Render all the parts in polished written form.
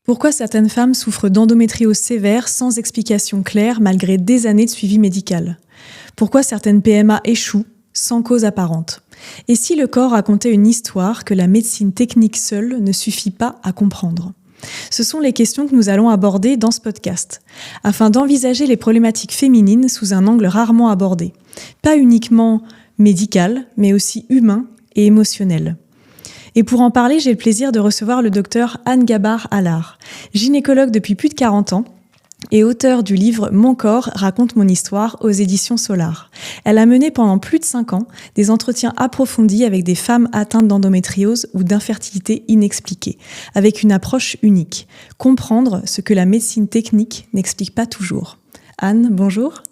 Pourquoi certaines femmes souffrent d'endométriose sévère sans explication claire malgré des années de suivi médical? Pourquoi certaines PMA échouent sans cause apparente? Et si le corps racontait une histoire que la médecine technique seule ne suffit pas à comprendre? Ce sont les questions que nous allons aborder dans ce podcast, afin d'envisager les problématiques féminines sous un angle rarement abordé, pas uniquement médical, mais aussi humain et émotionnel. Et pour en parler, j'ai le plaisir de recevoir le docteur Anne Gabbard-Allard, gynécologue depuis plus de 40 ans et auteure du livre « Mon corps raconte mon histoire » aux éditions Solar. Elle a mené pendant plus de 5 ans des entretiens approfondis avec des femmes atteintes d'endométriose ou d'infertilité inexpliquée, avec une approche unique, comprendre ce que la médecine technique n'explique pas toujours. Anne, bonjour.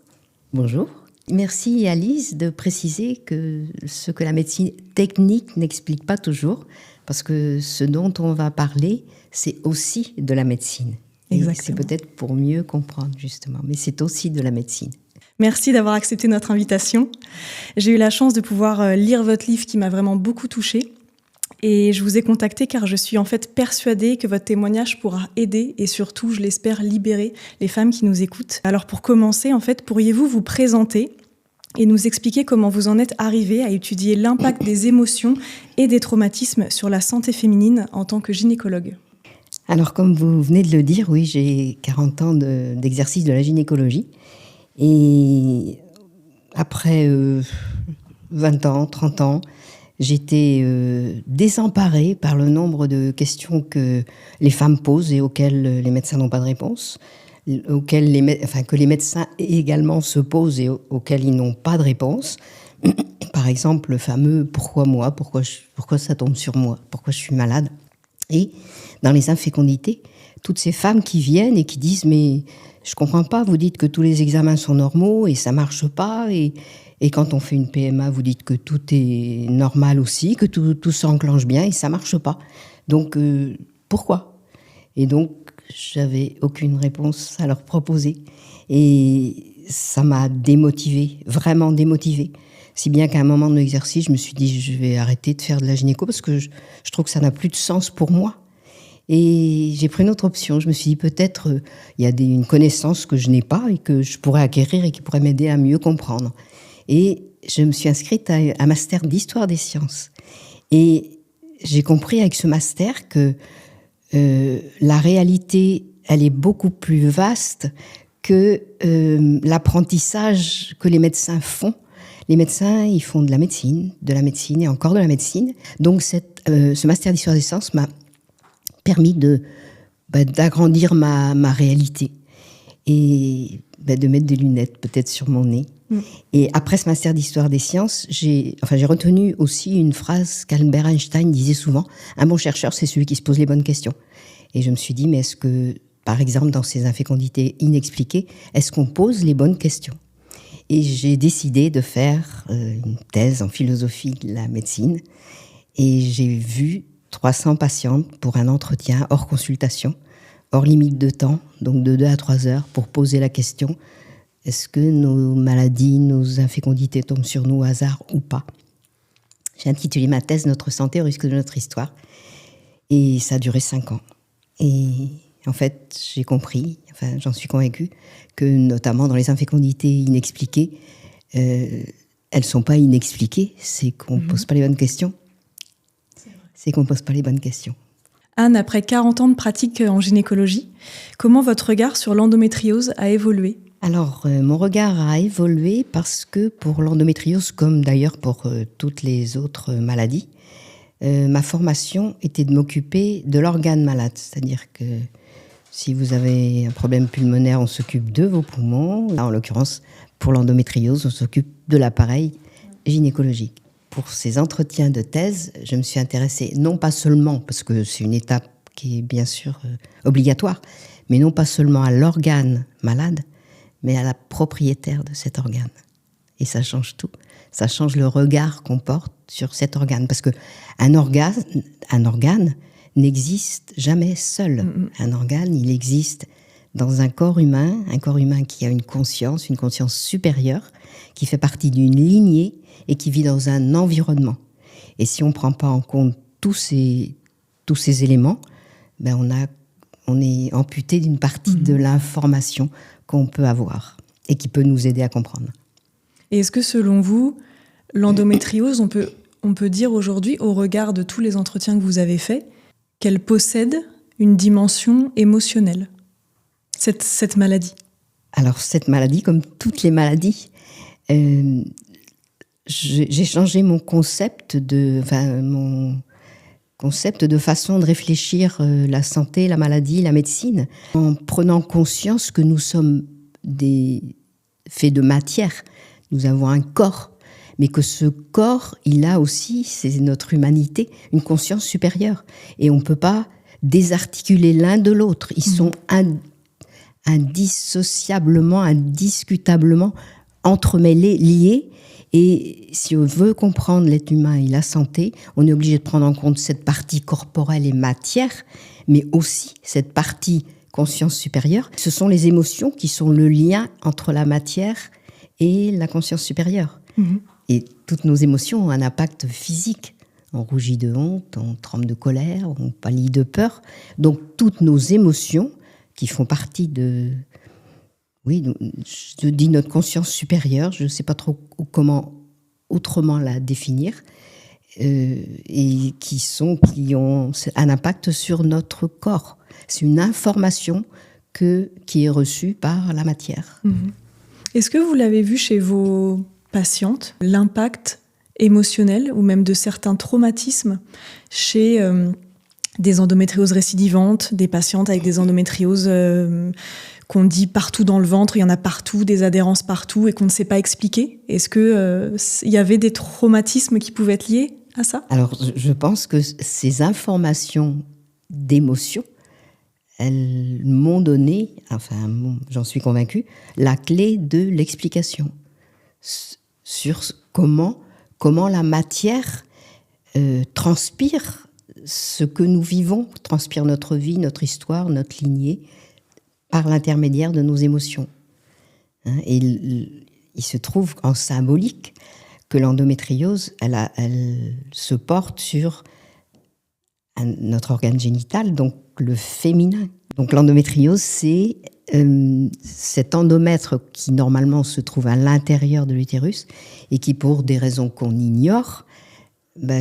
Bonjour. Merci Alice de préciser que ce que la médecine technique n'explique pas toujours, parce que ce dont on va parler, c'est aussi de la médecine. Exactement. C'est peut-être pour mieux comprendre justement, mais c'est aussi de la médecine. Merci d'avoir accepté notre invitation. J'ai eu la chance de pouvoir lire votre livre qui m'a vraiment beaucoup touchée. Et je vous ai contacté car je suis en fait persuadée que votre témoignage pourra aider et surtout, je l'espère, libérer les femmes qui nous écoutent. Alors pour commencer, en fait, pourriez-vous vous présenter et nous expliquer comment vous en êtes arrivée à étudier l'impact des émotions et des traumatismes sur la santé féminine en tant que gynécologue? Alors comme vous venez de le dire, oui, j'ai 40 ans d'exercice de la gynécologie. Et après 20 ans, 30 ans, j'étais désemparée par le nombre de questions que les femmes posent et auxquelles les médecins n'ont pas de réponse, que les médecins également se posent et auxquels ils n'ont pas de réponse. Par exemple, le fameux « pourquoi moi ? Pourquoi ça tombe sur moi ? Pourquoi je suis malade ?» Et dans les infécondités, toutes ces femmes qui viennent et qui disent « mais je comprends pas, vous dites que tous les examens sont normaux et ça marche pas, et quand on fait une PMA, vous dites que tout est normal aussi, que tout s'enclenche bien et ça marche pas. Donc pourquoi ?» Et donc, j'avais aucune réponse à leur proposer. Et ça m'a démotivée, vraiment démotivée. Si bien qu'à un moment de l'exercice, je me suis dit, je vais arrêter de faire de la gynéco parce que je trouve que ça n'a plus de sens pour moi. Et j'ai pris une autre option. Je me suis dit, peut-être, il y a une connaissance que je n'ai pas et que je pourrais acquérir et qui pourrait m'aider à mieux comprendre. Et je me suis inscrite à un master d'histoire des sciences. Et j'ai compris avec ce master que la réalité, elle est beaucoup plus vaste que l'apprentissage que les médecins font. Les médecins, ils font de la médecine et encore de la médecine. Donc ce master d'histoire des sciences m'a permis d'agrandir ma réalité et de mettre des lunettes peut-être sur mon nez. Et après ce master d'histoire des sciences, j'ai retenu aussi une phrase qu'Albert Einstein disait souvent: un bon chercheur, c'est celui qui se pose les bonnes questions. Et je me suis dit, mais est-ce que, par exemple, dans ces infécondités inexpliquées, est-ce qu'on pose les bonnes questions? Et j'ai décidé de faire une thèse en philosophie de la médecine. Et j'ai vu 300 patientes pour un entretien hors consultation, hors limite de temps, donc de 2 à 3 heures, pour poser la question: est-ce que nos maladies, nos infécondités tombent sur nous au hasard ou pas? J'ai intitulé ma thèse « Notre santé au risque de notre histoire ». Et ça a duré 5 ans. Et en fait, j'ai compris, j'en suis convaincue, que notamment dans les infécondités inexpliquées, elles ne sont pas inexpliquées, c'est qu'on ne pose pas les bonnes questions. C'est qu'on ne pose pas les bonnes questions. Anne, après 40 ans de pratique en gynécologie, comment votre regard sur l'endométriose a évolué? Alors, mon regard a évolué parce que pour l'endométriose, comme d'ailleurs pour toutes les autres maladies, ma formation était de m'occuper de l'organe malade. C'est-à-dire que si vous avez un problème pulmonaire, on s'occupe de vos poumons. Là, en l'occurrence, pour l'endométriose, on s'occupe de l'appareil gynécologique. Pour ces entretiens de thèse, je me suis intéressée non pas seulement, parce que c'est une étape qui est bien sûr obligatoire, mais non pas seulement à l'organe malade, mais à la propriétaire de cet organe. Et ça change tout. Ça change le regard qu'on porte sur cet organe. Parce qu'un organe n'existe jamais seul. Un organe, il existe dans un corps humain qui a une conscience supérieure, qui fait partie d'une lignée et qui vit dans un environnement. Et si on ne prend pas en compte tous ces éléments, on on est amputé d'une partie de l'information qu'on peut avoir et qui peut nous aider à comprendre. Et est-ce que selon vous, l'endométriose, on peut dire aujourd'hui, au regard de tous les entretiens que vous avez faits, qu'elle possède une dimension émotionnelle, cette maladie? Alors cette maladie, comme toutes les maladies, j'ai changé mon concept de façon de réfléchir la santé, la maladie, la médecine, en prenant conscience que nous sommes faits de matière. Nous avons un corps, mais que ce corps, il a aussi, c'est notre humanité, une conscience supérieure. Et on ne peut pas désarticuler l'un de l'autre. Ils sont indissociablement, indiscutablement entremêlés, liés. Et si on veut comprendre l'être humain et la santé, on est obligé de prendre en compte cette partie corporelle et matière, mais aussi cette partie conscience supérieure. Ce sont les émotions qui sont le lien entre la matière et la conscience supérieure. Et toutes nos émotions ont un impact physique. On rougit de honte, on tremble de colère, on pâlit de peur. Donc toutes nos émotions qui font partie de... Oui, je dis notre conscience supérieure, je ne sais pas trop comment autrement la définir, et qui ont un impact sur notre corps. C'est une information qui est reçue par la matière. Est-ce que vous l'avez vu chez vos patientes, l'impact émotionnel ou même de certains traumatismes chez des endométrioses récidivantes, des patientes avec des endométrioses qu'on dit partout dans le ventre, il y en a partout, des adhérences partout et qu'on ne sait pas expliquer? Est-ce qu'il y avait des traumatismes qui pouvaient être liés à ça? Alors, je pense que ces informations d'émotion, elles m'ont donné, j'en suis convaincue, la clé de l'explication sur comment la matière transpire ce que nous vivons, transpire notre vie, notre histoire, notre lignée, par l'intermédiaire de nos émotions. Et il se trouve en symbolique que l'endométriose, elle se porte sur notre organe génital, donc le féminin. Donc l'endométriose, c'est cet endomètre qui normalement se trouve à l'intérieur de l'utérus et qui, pour des raisons qu'on ignore,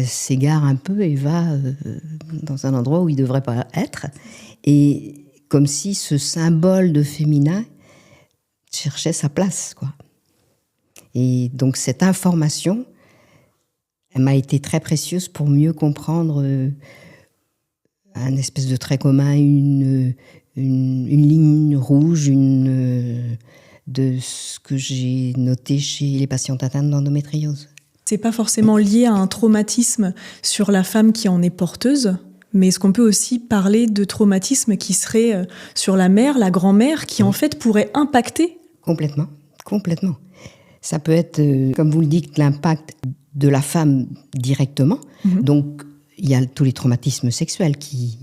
s'égare un peu et va dans un endroit où il ne devrait pas être. Et comme si ce symbole de féminin cherchait sa place, quoi. Et donc cette information, elle m'a été très précieuse pour mieux comprendre un espèce de trait commun, une ligne rouge, de ce que j'ai noté chez les patientes atteintes d'endométriose. C'est pas forcément lié à un traumatisme sur la femme qui en est porteuse, mais est-ce qu'on peut aussi parler de traumatisme qui serait sur la mère, la grand-mère, qui en fait pourrait impacter? Complètement. Ça peut être, comme vous le dites, l'impact de la femme directement. Donc, il y a tous les traumatismes sexuels qui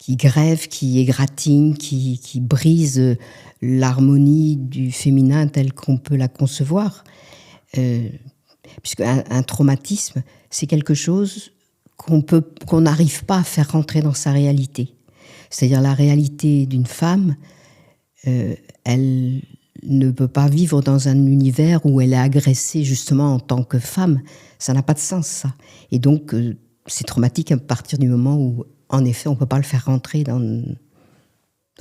grèvent, qui égratignent, qui brisent l'harmonie du féminin tel qu'on peut la concevoir. Puisque un traumatisme, c'est quelque chose qu'on n'arrive pas à faire rentrer dans sa réalité. C'est-à-dire la réalité d'une femme, elle ne peut pas vivre dans un univers où elle est agressée justement en tant que femme. Ça n'a pas de sens, ça. Et donc, c'est traumatique à partir du moment où, en effet, on ne peut pas le faire rentrer dans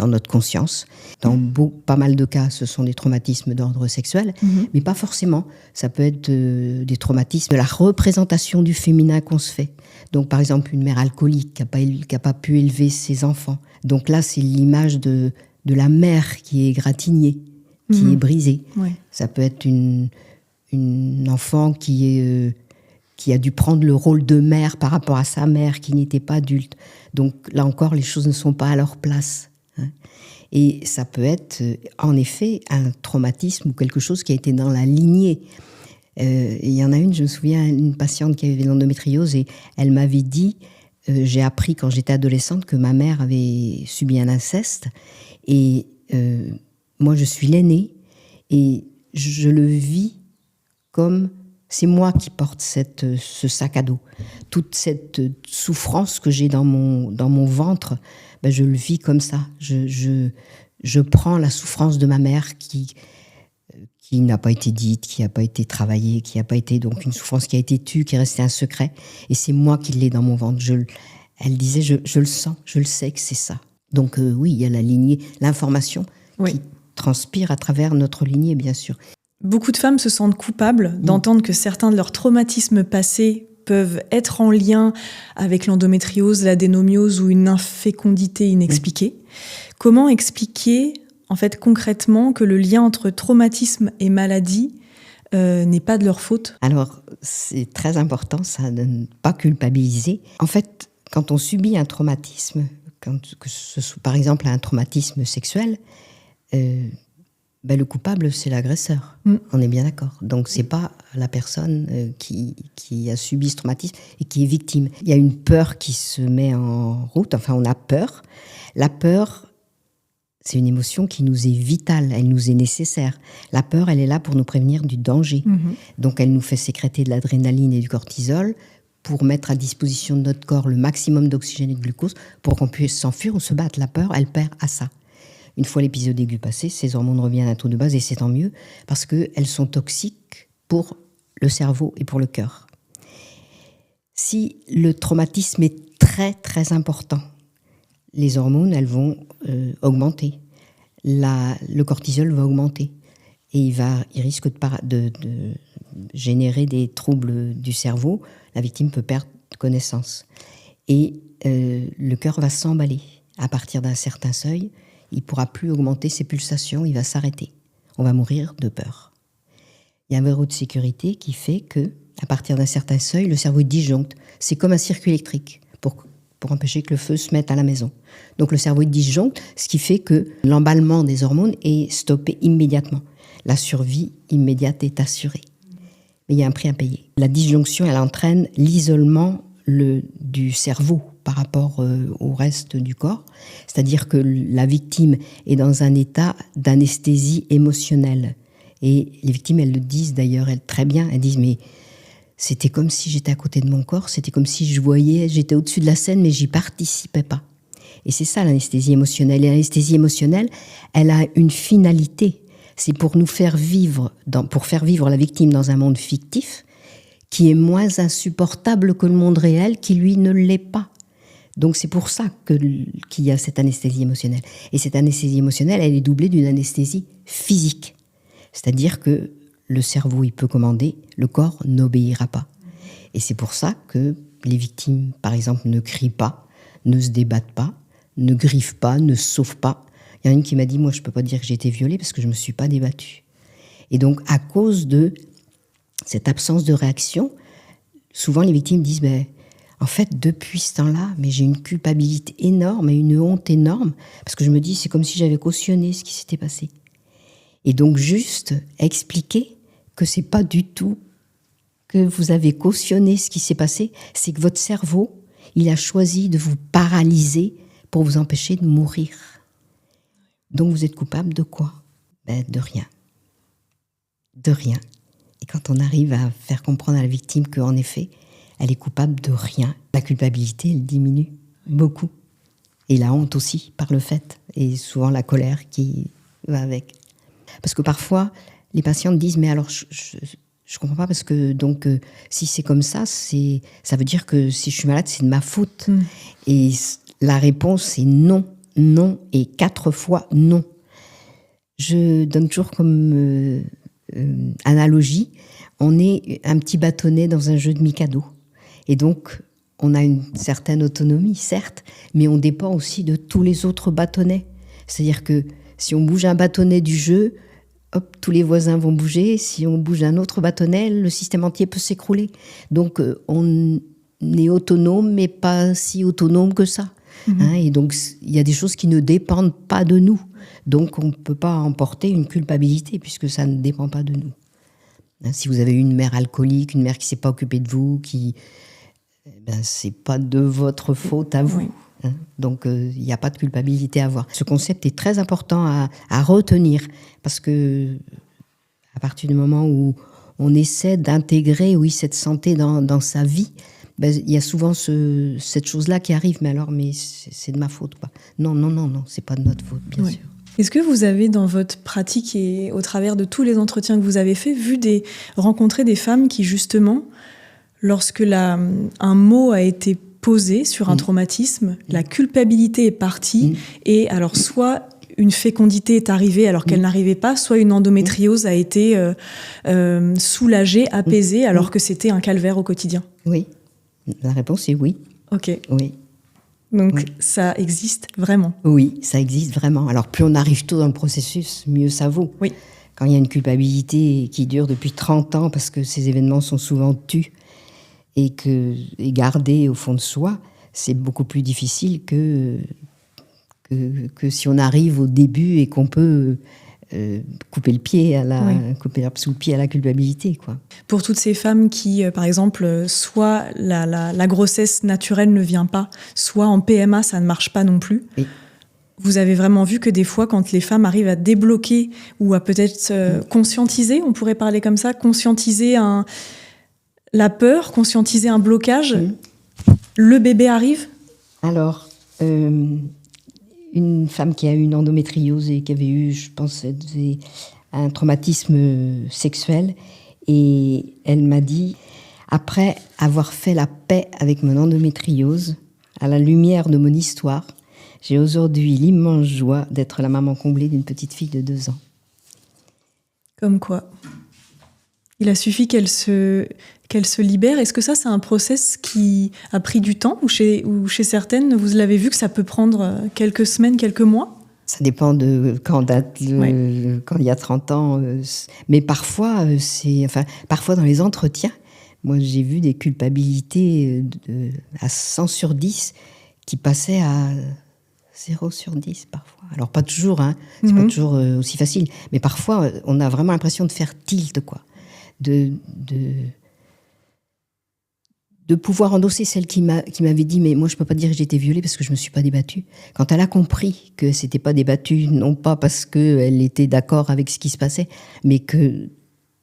notre conscience. Dans pas mal de cas, ce sont des traumatismes d'ordre sexuel, mais pas forcément. Ça peut être des traumatismes de la représentation du féminin qu'on se fait. Donc, par exemple, une mère alcoolique qui n'a pas pu élever ses enfants. Donc là, c'est l'image de la mère qui est égratignée, qui est brisée. Ouais. Ça peut être une enfant qui a dû prendre le rôle de mère par rapport à sa mère qui n'était pas adulte. Donc là encore, les choses ne sont pas à leur place. Et ça peut être, en effet, un traumatisme ou quelque chose qui a été dans la lignée. Il y en a une, je me souviens, une patiente qui avait l'endométriose et elle m'avait dit, j'ai appris quand j'étais adolescente que ma mère avait subi un inceste et moi je suis l'aînée et je le vis comme C'est moi qui porte ce sac à dos. Toute cette souffrance que j'ai dans mon ventre, je le vis comme ça. Je prends la souffrance de ma mère qui n'a pas été dite, qui n'a pas été travaillée, qui n'a pas été donc une souffrance qui a été tue, qui est restée un secret. Et c'est moi qui l'ai dans mon ventre. Elle disait, je le sens, je le sais que c'est ça. Donc oui, il y a la lignée, l'information qui transpire à travers notre lignée, bien sûr. Beaucoup de femmes se sentent coupables d'entendre que certains de leurs traumatismes passés peuvent être en lien avec l'endométriose, l'adénomiose ou une infécondité inexpliquée. Comment expliquer, en fait, concrètement, que le lien entre traumatisme et maladie n'est pas de leur faute ? Alors, c'est très important, ça, de ne pas culpabiliser. En fait, quand on subit un traumatisme, que ce soit par exemple un traumatisme sexuel, le coupable, c'est l'agresseur. On est bien d'accord. Donc, c'est pas la personne qui a subi ce traumatisme et qui est victime. Il y a une peur qui se met en route. Enfin, on a peur. La peur, c'est une émotion qui nous est vitale. Elle nous est nécessaire. La peur, elle est là pour nous prévenir du danger. Donc, elle nous fait sécréter de l'adrénaline et du cortisol pour mettre à disposition de notre corps le maximum d'oxygène et de glucose pour qu'on puisse s'enfuir ou se battre. La peur, elle perd à ça. Une fois l'épisode aigu passé, ces hormones reviennent à un taux de base et c'est tant mieux parce qu'elles sont toxiques pour le cerveau et pour le cœur. Si le traumatisme est très très important, les hormones, elles vont augmenter. Le cortisol va augmenter et il risque de générer des troubles du cerveau. La victime peut perdre connaissance. Et le cœur va s'emballer. À partir d'un certain seuil, il ne pourra plus augmenter ses pulsations, il va s'arrêter. On va mourir de peur. Il y a un verrou de sécurité qui fait que, à partir d'un certain seuil, le cerveau disjoncte. C'est comme un circuit électrique pour empêcher que le feu se mette à la maison. Donc le cerveau disjoncte, ce qui fait que l'emballement des hormones est stoppé immédiatement. La survie immédiate est assurée. Mais il y a un prix à payer. La disjonction, elle entraîne l'isolement du cerveau par rapport au reste du corps. C'est-à-dire que la victime est dans un état d'anesthésie émotionnelle. Et les victimes, elles le disent d'ailleurs, très bien. Elles disent, mais c'était comme si j'étais à côté de mon corps, c'était comme si j'étais au-dessus de la scène, mais j'y participais pas. Et c'est ça l'anesthésie émotionnelle. Et l'anesthésie émotionnelle, elle a une finalité. C'est pour nous faire vivre, pour faire vivre la victime dans un monde fictif qui est moins insupportable que le monde réel, qui lui ne l'est pas. Donc c'est pour ça qu'il y a cette anesthésie émotionnelle. Et cette anesthésie émotionnelle, elle est doublée d'une anesthésie physique. C'est-à-dire que le cerveau, il peut commander, le corps n'obéira pas. Et c'est pour ça que les victimes, par exemple, ne crient pas, ne se débattent pas, ne griffent pas, ne sauvent pas. Il y en a une qui m'a dit, moi je ne peux pas dire que j'ai été violée parce que je ne me suis pas débattue. Et donc à cause de cette absence de réaction, souvent les victimes disent, en fait, depuis ce temps-là, mais j'ai une culpabilité énorme et une honte énorme, parce que je me dis, c'est comme si j'avais cautionné ce qui s'était passé. Et donc, juste expliquer que c'est pas du tout que vous avez cautionné ce qui s'est passé, c'est que votre cerveau, il a choisi de vous paralyser pour vous empêcher de mourir. Donc, vous êtes coupable de quoi ? De rien. De rien. Et quand on arrive à faire comprendre à la victime qu'en effet, elle est coupable de rien. La culpabilité, elle diminue beaucoup. Et la honte aussi, par le fait. Et souvent la colère qui va avec. Parce que parfois, les patientes disent, mais alors, je comprends pas, parce que donc, si c'est comme ça, ça veut dire que si je suis malade, c'est de ma faute. Et la réponse est non, non, et 4 fois non. Je donne toujours comme analogie, on est un petit bâtonnet dans un jeu de Mikado. Et donc, on a une certaine autonomie, certes, mais on dépend aussi de tous les autres bâtonnets. C'est-à-dire que si on bouge un bâtonnet du jeu, hop, tous les voisins vont bouger. Si on bouge un autre bâtonnet, le système entier peut s'écrouler. Donc, on est autonome, mais pas si autonome que ça. Et donc, il y a des choses qui ne dépendent pas de nous. Donc, on ne peut pas emporter une culpabilité, puisque ça ne dépend pas de nous. Si vous avez une mère alcoolique, une mère qui ne s'est pas occupée de vous, c'est pas de votre faute à vous. Oui. Donc, il n'y a pas de culpabilité à avoir. Ce concept est très important à retenir, parce que à partir du moment où on essaie d'intégrer, oui, cette santé dans sa vie, il y a souvent cette chose-là qui arrive. Mais c'est de ma faute, quoi. Non, c'est pas de notre faute, bien sûr. Est-ce que vous avez, dans votre pratique et au travers de tous les entretiens que vous avez faits, rencontré des femmes qui, justement, lorsque un mot a été posé sur un traumatisme, la culpabilité est partie, et alors soit une fécondité est arrivée alors qu'elle n'arrivait pas, soit une endométriose a été soulagée, apaisée, alors que c'était un calvaire au quotidien? Oui, la réponse est oui. Ok. Oui. Donc ça existe vraiment? Oui, ça existe vraiment. Alors plus on arrive tôt dans le processus, mieux ça vaut. Oui. Quand il y a une culpabilité qui dure depuis 30 ans, parce que ces événements sont souvent tus et gardés au fond de soi, c'est beaucoup plus difficile que si on arrive au début et qu'on peut couper l'herbe sous le pied à la culpabilité, quoi. Pour toutes ces femmes qui, par exemple, soit la grossesse naturelle ne vient pas, soit en PMA ça ne marche pas non plus. Oui. Vous avez vraiment vu que des fois, quand les femmes arrivent à débloquer ou à peut-être conscientiser, on pourrait parler comme ça, conscientiser la peur, conscientiser un blocage, le bébé arrive? Alors, une femme qui a eu une endométriose et qui avait eu, je pense, un traumatisme sexuel. Et elle m'a dit, après avoir fait la paix avec mon endométriose, à la lumière de mon histoire, j'ai aujourd'hui l'immense joie d'être la maman comblée d'une petite fille de 2 ans. Comme quoi, il a suffi qu'elle se libère. Est-ce que ça, c'est un process qui a pris du temps ou chez certaines, vous l'avez vu que ça peut prendre quelques semaines, quelques mois? Ça dépend de quand date quand il y a 30 ans. Mais parfois, parfois dans les entretiens, moi j'ai vu des culpabilités à 100 sur 10 qui passaient à 0 sur 10 parfois. Alors pas toujours, c'est pas toujours aussi facile. Mais parfois, on a vraiment l'impression de faire tilt, quoi. De pouvoir endosser celle qui m'avait dit « mais moi je peux pas dire que j'ai été violée parce que je me suis pas débattue ». Quand elle a compris que c'était pas débattue, non pas parce qu'elle était d'accord avec ce qui se passait, mais que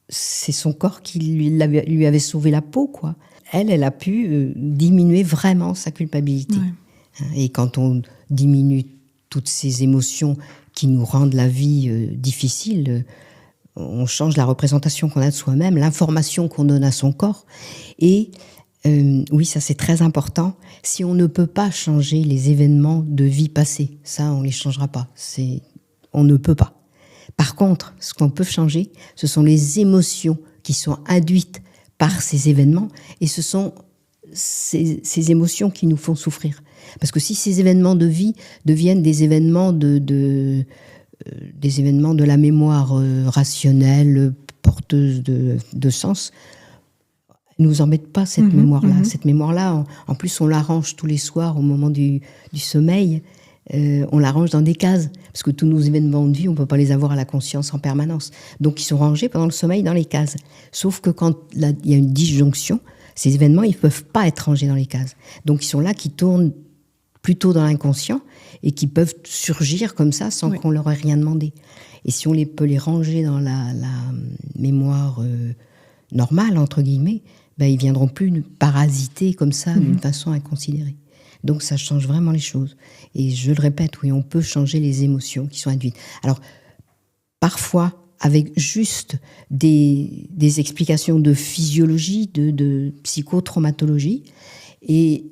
c'est son corps qui lui avait sauvé la peau, quoi. Elle a pu diminuer vraiment sa culpabilité. Ouais. Et quand on diminue toutes ces émotions qui nous rendent la vie difficile, on change la représentation qu'on a de soi-même, l'information qu'on donne à son corps. Et oui, ça c'est très important. Si on ne peut pas changer les événements de vie passée, ça on les changera pas. On ne peut pas. Par contre, ce qu'on peut changer, ce sont les émotions qui sont induites par ces événements, et ce sont ces émotions qui nous font souffrir. Parce que si ces événements de vie deviennent des événements des événements de la mémoire rationnelle, porteuse de sens, ne nous embête pas cette mémoire-là. Cette mémoire-là, en plus, on l'arrange tous les soirs au moment du sommeil. On l'arrange dans des cases, parce que tous nos événements de vie, on ne peut pas les avoir à la conscience en permanence. Donc, ils sont rangés pendant le sommeil dans les cases. Sauf que quand il y a une disjonction, ces événements, ils ne peuvent pas être rangés dans les cases. Donc, ils sont là, qui tournent plutôt dans l'inconscient et qui peuvent surgir comme ça sans qu'on leur ait rien demandé. Et si on peut les ranger dans la mémoire normale, entre guillemets, ils ne viendront plus nous parasiter comme ça d'une façon inconsidérée. Donc ça change vraiment les choses. Et je le répète, oui, on peut changer les émotions qui sont induites. Alors, parfois, avec juste des explications de physiologie, de psychotraumatologie, et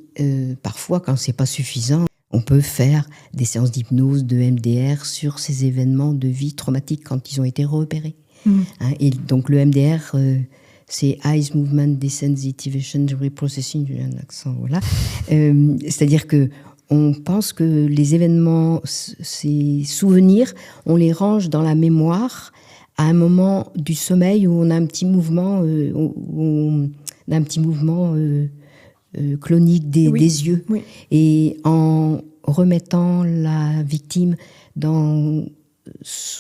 parfois, quand c'est pas suffisant, on peut faire des séances d'hypnose, de MDR sur ces événements de vie traumatiques quand ils ont été repérés. Et donc le MDR, c'est Eyes Movement Desensitization Reprocessing, j'ai un accent, voilà. C'est-à-dire que on pense que les événements, ces souvenirs, on les range dans la mémoire à un moment du sommeil où on a un petit mouvement, clonique des yeux. Oui. Et en remettant la victime dans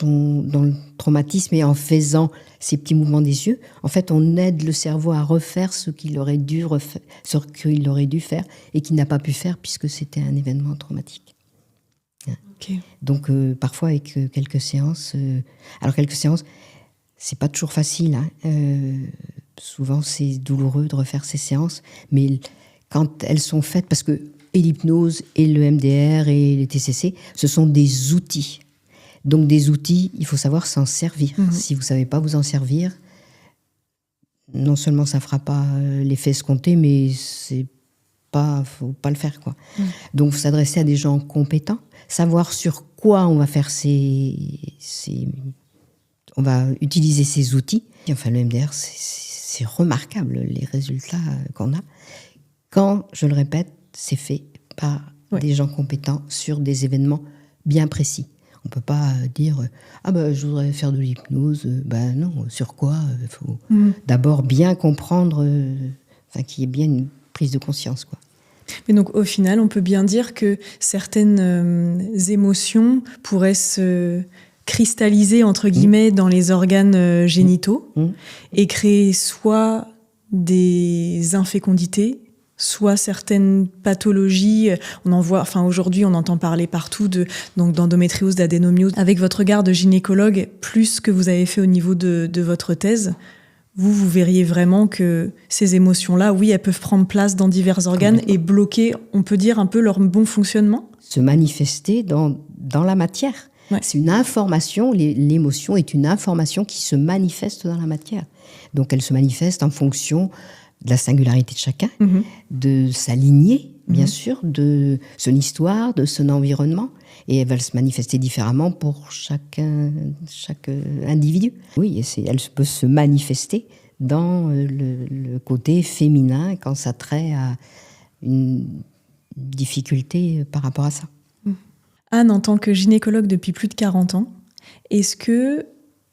le traumatisme et en faisant ces petits mouvements des yeux, en fait, on aide le cerveau à refaire ce qu'il aurait dû faire et qu'il n'a pas pu faire puisque c'était un événement traumatique. Okay. Donc, parfois, avec quelques séances... C'est pas toujours facile, hein. Souvent, c'est douloureux de refaire ces séances, mais quand elles sont faites, parce que et l'hypnose, et le MDR, et les TCC, ce sont des outils. Donc des outils, il faut savoir s'en servir. Si vous ne savez pas vous en servir, non seulement ça ne fera pas l'effet escompté, mais il ne faut pas le faire, quoi. Donc s'adresser à des gens compétents, savoir sur quoi on va faire on va utiliser ces outils. Et enfin, le MDR, c'est remarquable, les résultats qu'on a. Quand, je le répète, c'est fait par des gens compétents sur des événements bien précis. On ne peut pas dire « Ah ben, je voudrais faire de l'hypnose ». Ben non, sur quoi ? Il faut d'abord bien comprendre, qu'il y ait bien une prise de conscience, quoi. Mais donc, au final, on peut bien dire que certaines émotions pourraient se cristalliser, entre guillemets, dans les organes génitaux et créer soit des infécondités, soit certaines pathologies. On en voit, aujourd'hui, on entend parler partout d'endométriose, d'adénomiose. Avec votre regard de gynécologue, plus que vous avez fait au niveau de votre thèse, vous verriez vraiment que ces émotions-là, oui, elles peuvent prendre place dans divers organes et bloquer, on peut dire, un peu leur bon fonctionnement ? Se manifester dans la matière. Ouais. C'est une information, l'émotion est une information qui se manifeste dans la matière. Donc elle se manifeste en fonction de la singularité de chacun, de sa lignée, bien sûr, de son histoire, de son environnement. Et elle va se manifester différemment pour chaque individu. Oui, elle peut se manifester dans le côté féminin quand ça trait à une difficulté par rapport à ça. Anne, en tant que gynécologue depuis plus de 40 ans, est-ce que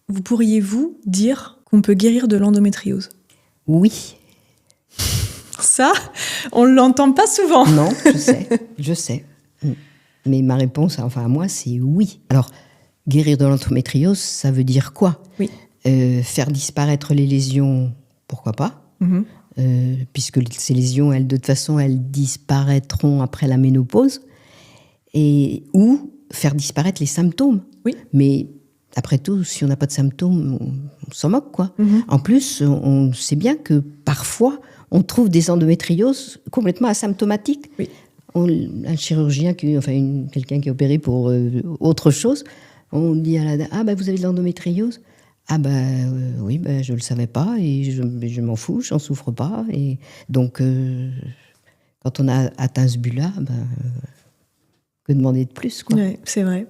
vous pourriez dire qu'on peut guérir de l'endométriose ? Oui. Ça, on ne l'entend pas souvent. Non, je sais. Mais ma réponse, à moi, c'est oui. Alors, guérir de l'endométriose, ça veut dire quoi ? Oui. Faire disparaître les lésions, pourquoi pas ? Puisque ces lésions, de toute façon, elles disparaîtront après la ménopause. Ou faire disparaître les symptômes. Oui. Mais après tout, si on n'a pas de symptômes, on s'en moque, quoi. En plus, on sait bien que parfois, on trouve des endométrioses complètement asymptomatiques. Oui. Un chirurgien, quelqu'un qui est opéré pour autre chose, on dit à la dame « Ah, vous avez de l'endométriose ?» « Ah, oui, je ne le savais pas et je m'en fous, je n'en souffre pas. » Et donc, quand on a atteint ce but-là, que demander de plus, quoi. Oui, c'est vrai.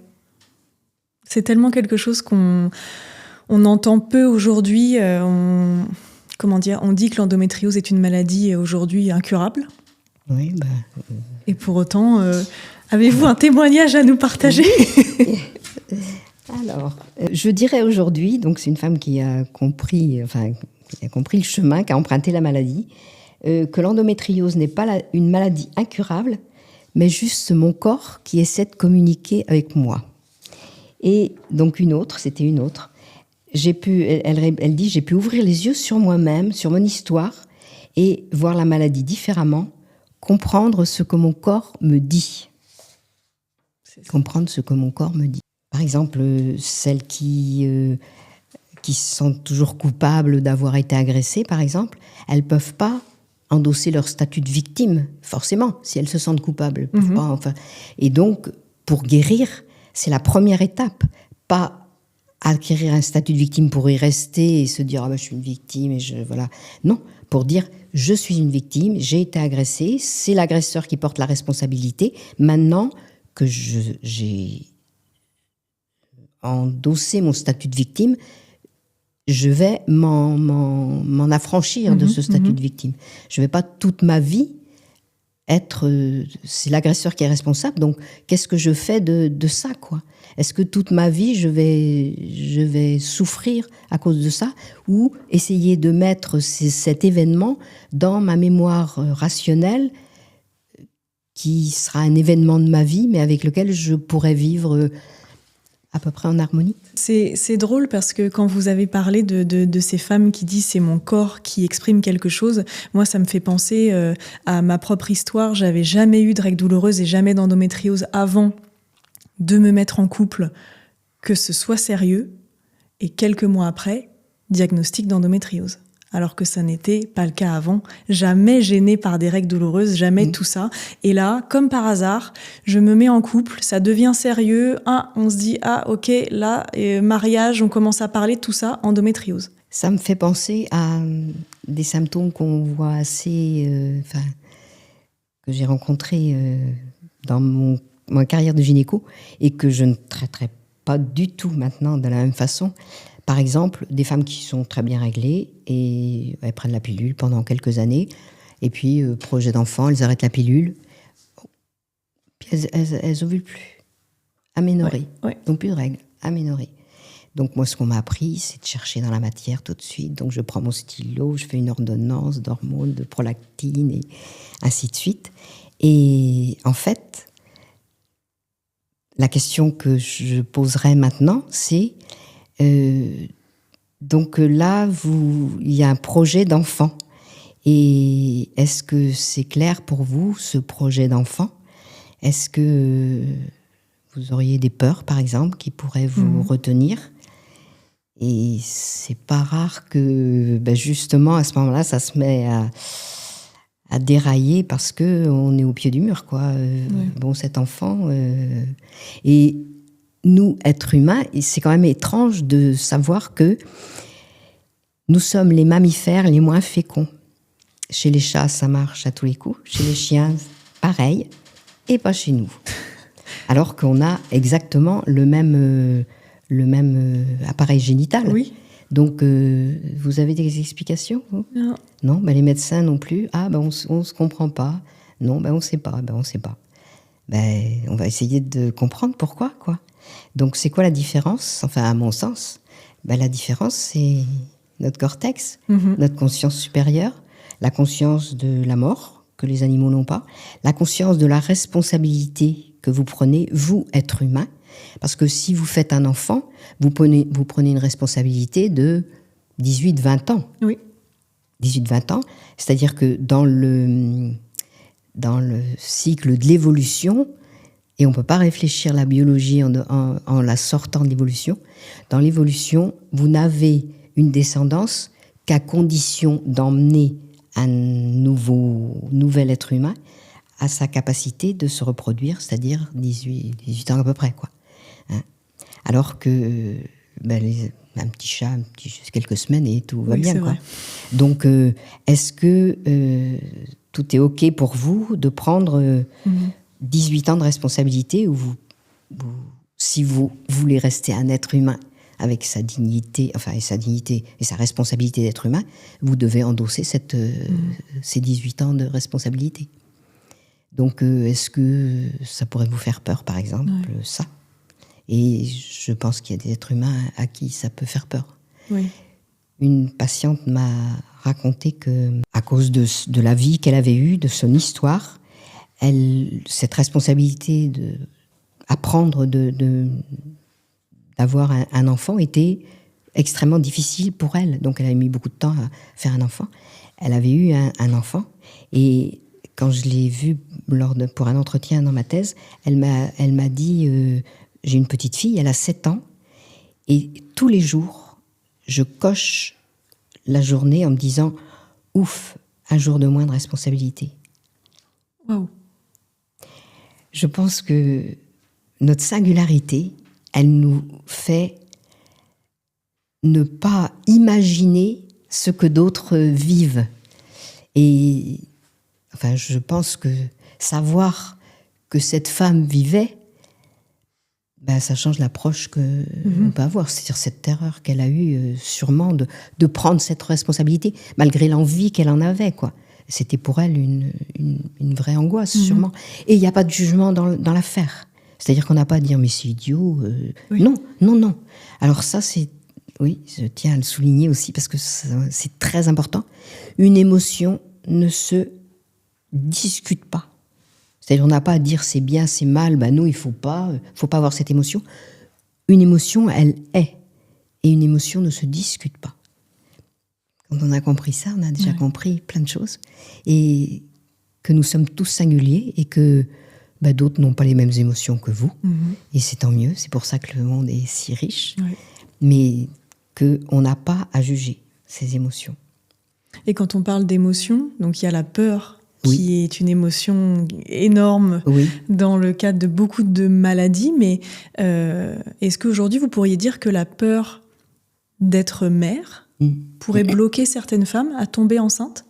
C'est tellement quelque chose qu'on entend peu aujourd'hui. On dit que l'endométriose est une maladie aujourd'hui incurable. Oui, Et pour autant, avez-vous un témoignage à nous partager ? Alors, je dirais aujourd'hui, donc c'est une femme qui a compris le chemin, qui a emprunté la maladie, que l'endométriose n'est pas une maladie incurable, mais juste mon corps qui essaie de communiquer avec moi. Et donc c'était une autre. Elle dit, j'ai pu ouvrir les yeux sur moi-même, sur mon histoire, et voir la maladie différemment, comprendre ce que mon corps me dit. Comprendre ce que mon corps me dit. Par exemple, celles qui se sentent toujours coupables d'avoir été agressées, par exemple, elles ne peuvent pas endosser leur statut de victime, forcément, si elles se sentent coupables. Et donc, pour guérir, c'est la première étape. Pas acquérir un statut de victime pour y rester et se dire « je suis une victime » et voilà. Non, pour dire « je suis une victime, j'ai été agressée, c'est l'agresseur qui porte la responsabilité. Maintenant que j'ai endossé mon statut de victime, je vais m'en affranchir de ce statut de victime. Je ne vais pas toute ma vie c'est l'agresseur qui est responsable, donc qu'est-ce que je fais de ça, quoi ? Est-ce que toute ma vie, je vais souffrir à cause de ça, ou essayer de mettre cet événement dans ma mémoire rationnelle, qui sera un événement de ma vie, mais avec lequel je pourrais vivre à peu près en harmonie. C'est drôle parce que quand vous avez parlé de ces femmes qui disent « c'est mon corps qui exprime quelque chose », moi ça me fait penser à ma propre histoire. J'avais jamais eu de règles douloureuses et jamais d'endométriose avant de me mettre en couple, que ce soit sérieux. Et quelques mois après, diagnostic d'endométriose. Alors que ça n'était pas le cas avant. Jamais gênée par des règles douloureuses, jamais tout ça. Et là, comme par hasard, je me mets en couple, ça devient sérieux. On se dit, ok, là, mariage, on commence à parler de tout ça, endométriose. Ça me fait penser à des symptômes qu'on voit assez... que j'ai rencontrés dans ma carrière de gynéco et que je ne traiterai pas du tout maintenant de la même façon. Par exemple, des femmes qui sont très bien réglées et elles prennent la pilule pendant quelques années et puis, projet d'enfant, elles arrêtent la pilule. Puis elles ovulent plus. Aménorrhées. Ouais. Donc plus de règles. Aménorrhées. Donc moi, ce qu'on m'a appris, c'est de chercher dans la matière tout de suite. Donc je prends mon stylo, je fais une ordonnance d'hormones, de prolactine et ainsi de suite. Et en fait, la question que je poserai maintenant, c'est... donc là, il y a un projet d'enfant. Et est-ce que c'est clair pour vous, ce projet d'enfant ? Est-ce que vous auriez des peurs, par exemple, qui pourraient vous retenir ? Et c'est pas rare que, justement, à ce moment-là, ça se met à dérailler parce qu'on est au pied du mur, quoi. Bon, cet enfant... Et nous, êtres humains, c'est quand même étrange de savoir que nous sommes les mammifères les moins féconds. Chez les chats, ça marche à tous les coups. Chez les chiens, pareil. Et pas chez nous. Alors qu'on a exactement le même appareil génital. Oui. Donc, vous avez des explications, vous ? Non. Non, les médecins non plus. On se comprend pas. Non, on sait pas. On sait pas. On va essayer de comprendre pourquoi, quoi. Donc, c'est quoi la différence ? Enfin, à mon sens, la différence, c'est notre cortex, notre conscience supérieure, la conscience de la mort, que les animaux n'ont pas, la conscience de la responsabilité que vous prenez, vous, être humain. Parce que si vous faites un enfant, vous prenez une responsabilité de 18-20 ans. Oui. 18-20 ans, c'est-à-dire que dans le cycle de l'évolution, et on ne peut pas réfléchir la biologie en la sortant de l'évolution, dans l'évolution, vous n'avez une descendance qu'à condition d'emmener un nouvel être humain à sa capacité de se reproduire, c'est-à-dire 18 ans à peu près, quoi. Hein. Alors que un petit chat, quelques semaines et tout va bien, quoi. Vrai. Donc, est-ce que tout est OK pour vous de prendre 18 ans de responsabilité ou si vous voulez rester un être humain avec sa dignité, et sa responsabilité d'être humain, vous devez endosser ces 18 ans de responsabilité. Donc, est-ce que ça pourrait vous faire peur, par exemple, ça ? Et je pense qu'il y a des êtres humains à qui ça peut faire peur. Oui. Une patiente m'a raconté que, à cause de la vie qu'elle avait eue, de son histoire, cette responsabilité d'apprendre d'avoir un enfant était extrêmement difficile pour elle. Donc, elle a mis beaucoup de temps à faire un enfant. Elle avait eu un enfant et quand je l'ai vue pour un entretien dans ma thèse, elle m'a dit j'ai une petite fille, elle a 7 ans et tous les jours, je coche la journée en me disant ouf, un jour de moins de responsabilité. Waouh. Je pense que notre singularité, elle nous fait ne pas imaginer ce que d'autres vivent. Et je pense que savoir que cette femme vivait, ça change l'approche qu'on peut avoir. C'est-à-dire cette terreur qu'elle a eue, sûrement, de prendre cette responsabilité, malgré l'envie qu'elle en avait, quoi. C'était pour elle une vraie angoisse, sûrement. Et il n'y a pas de jugement dans l'affaire. C'est-à-dire qu'on n'a pas à dire « mais c'est idiot ». Oui. Non. Alors ça, oui, je tiens à le souligner aussi, parce que c'est très important. Une émotion ne se discute pas. C'est-à-dire on n'a pas à dire « c'est bien, c'est mal », non, il faut pas avoir cette émotion. Une émotion, elle est. Et une émotion ne se discute pas. Quand on a compris ça, on a déjà compris plein de choses. Et que nous sommes tous singuliers et que d'autres n'ont pas les mêmes émotions que vous. Et c'est tant mieux, c'est pour ça que le monde est si riche. Ouais. Mais qu'on n'a pas à juger ces émotions. Et quand on parle d'émotion, donc il y a la peur qui est une émotion énorme dans le cadre de beaucoup de maladies, mais est-ce qu'aujourd'hui vous pourriez dire que la peur d'être mère pourrait bloquer certaines femmes à tomber enceinte ?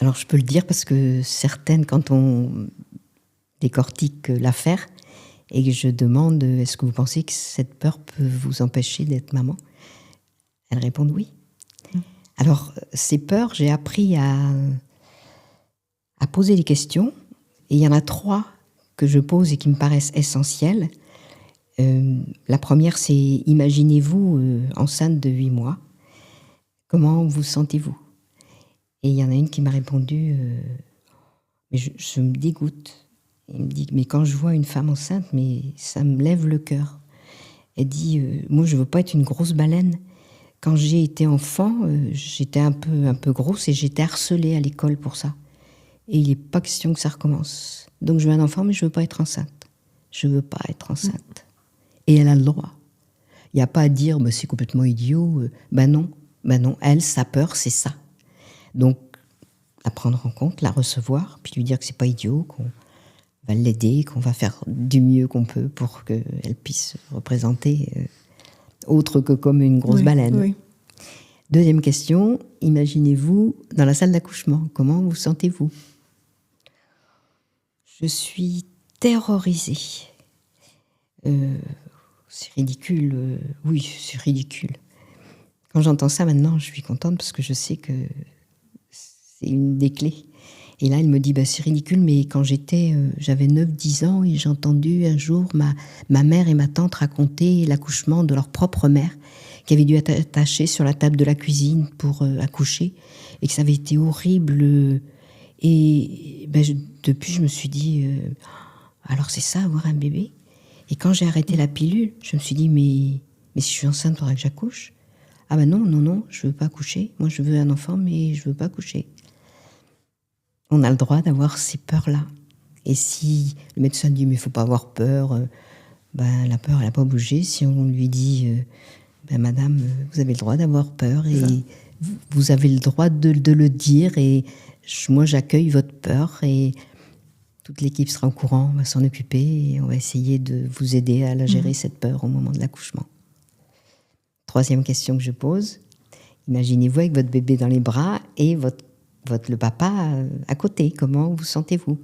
Alors je peux le dire parce que certaines, quand on décortique l'affaire et que je demande est-ce que vous pensez que cette peur peut vous empêcher d'être maman, elles répondent oui. Alors ces peurs, j'ai appris à poser des questions, et il y en a 3 que je pose et qui me paraissent essentielles. La première, c'est imaginez-vous enceinte de 8 mois, comment vous sentez-vous ? Et il y en a une qui m'a répondu mais je me dégoûte. Elle me dit mais quand je vois une femme enceinte, mais ça me lève le cœur. Elle dit moi je veux pas être une grosse baleine. Quand j'ai été enfant, j'étais un peu grosse et j'étais harcelée à l'école pour ça. Et il n'est pas question que ça recommence. Donc je veux un enfant, mais je ne veux pas être enceinte. Je ne veux pas être enceinte. Et elle a le droit. Il n'y a pas à dire, c'est complètement idiot. Non, elle, sa peur, c'est ça. Donc, la prendre en compte, la recevoir, puis lui dire que ce n'est pas idiot, qu'on va l'aider, qu'on va faire du mieux qu'on peut pour qu'elle puisse représenter autre que comme une grosse baleine. Oui. Deuxième question, imaginez-vous dans la salle d'accouchement. Comment vous sentez-vous ? Je suis terrorisée. C'est ridicule. Oui, c'est ridicule. Quand j'entends ça maintenant, je suis contente parce que je sais que c'est une des clés. Et là, elle me dit, c'est ridicule, mais quand j'avais 9-10 ans et j'ai entendu un jour ma mère et ma tante raconter l'accouchement de leur propre mère qui avait dû être attachée sur la table de la cuisine pour accoucher et que ça avait été horrible. Et depuis, je me suis dit, alors c'est ça, avoir un bébé ? Et quand j'ai arrêté la pilule, je me suis dit, mais si je suis enceinte, il faudra que j'accouche ? Ah non, je veux pas accoucher. Moi, je veux un enfant, mais je veux pas accoucher. On a le droit d'avoir ces peurs-là. Et si le médecin dit, mais il faut pas avoir peur, la peur, elle n'a pas bougé. Si on lui dit, madame, vous avez le droit d'avoir peur et vous avez le droit de le dire et moi, j'accueille votre peur et toute l'équipe sera au courant, on va s'en occuper et on va essayer de vous aider à la gérer, cette peur, au moment de l'accouchement. Troisième question que je pose, imaginez-vous avec votre bébé dans les bras et le papa à côté. Comment vous sentez-vous ?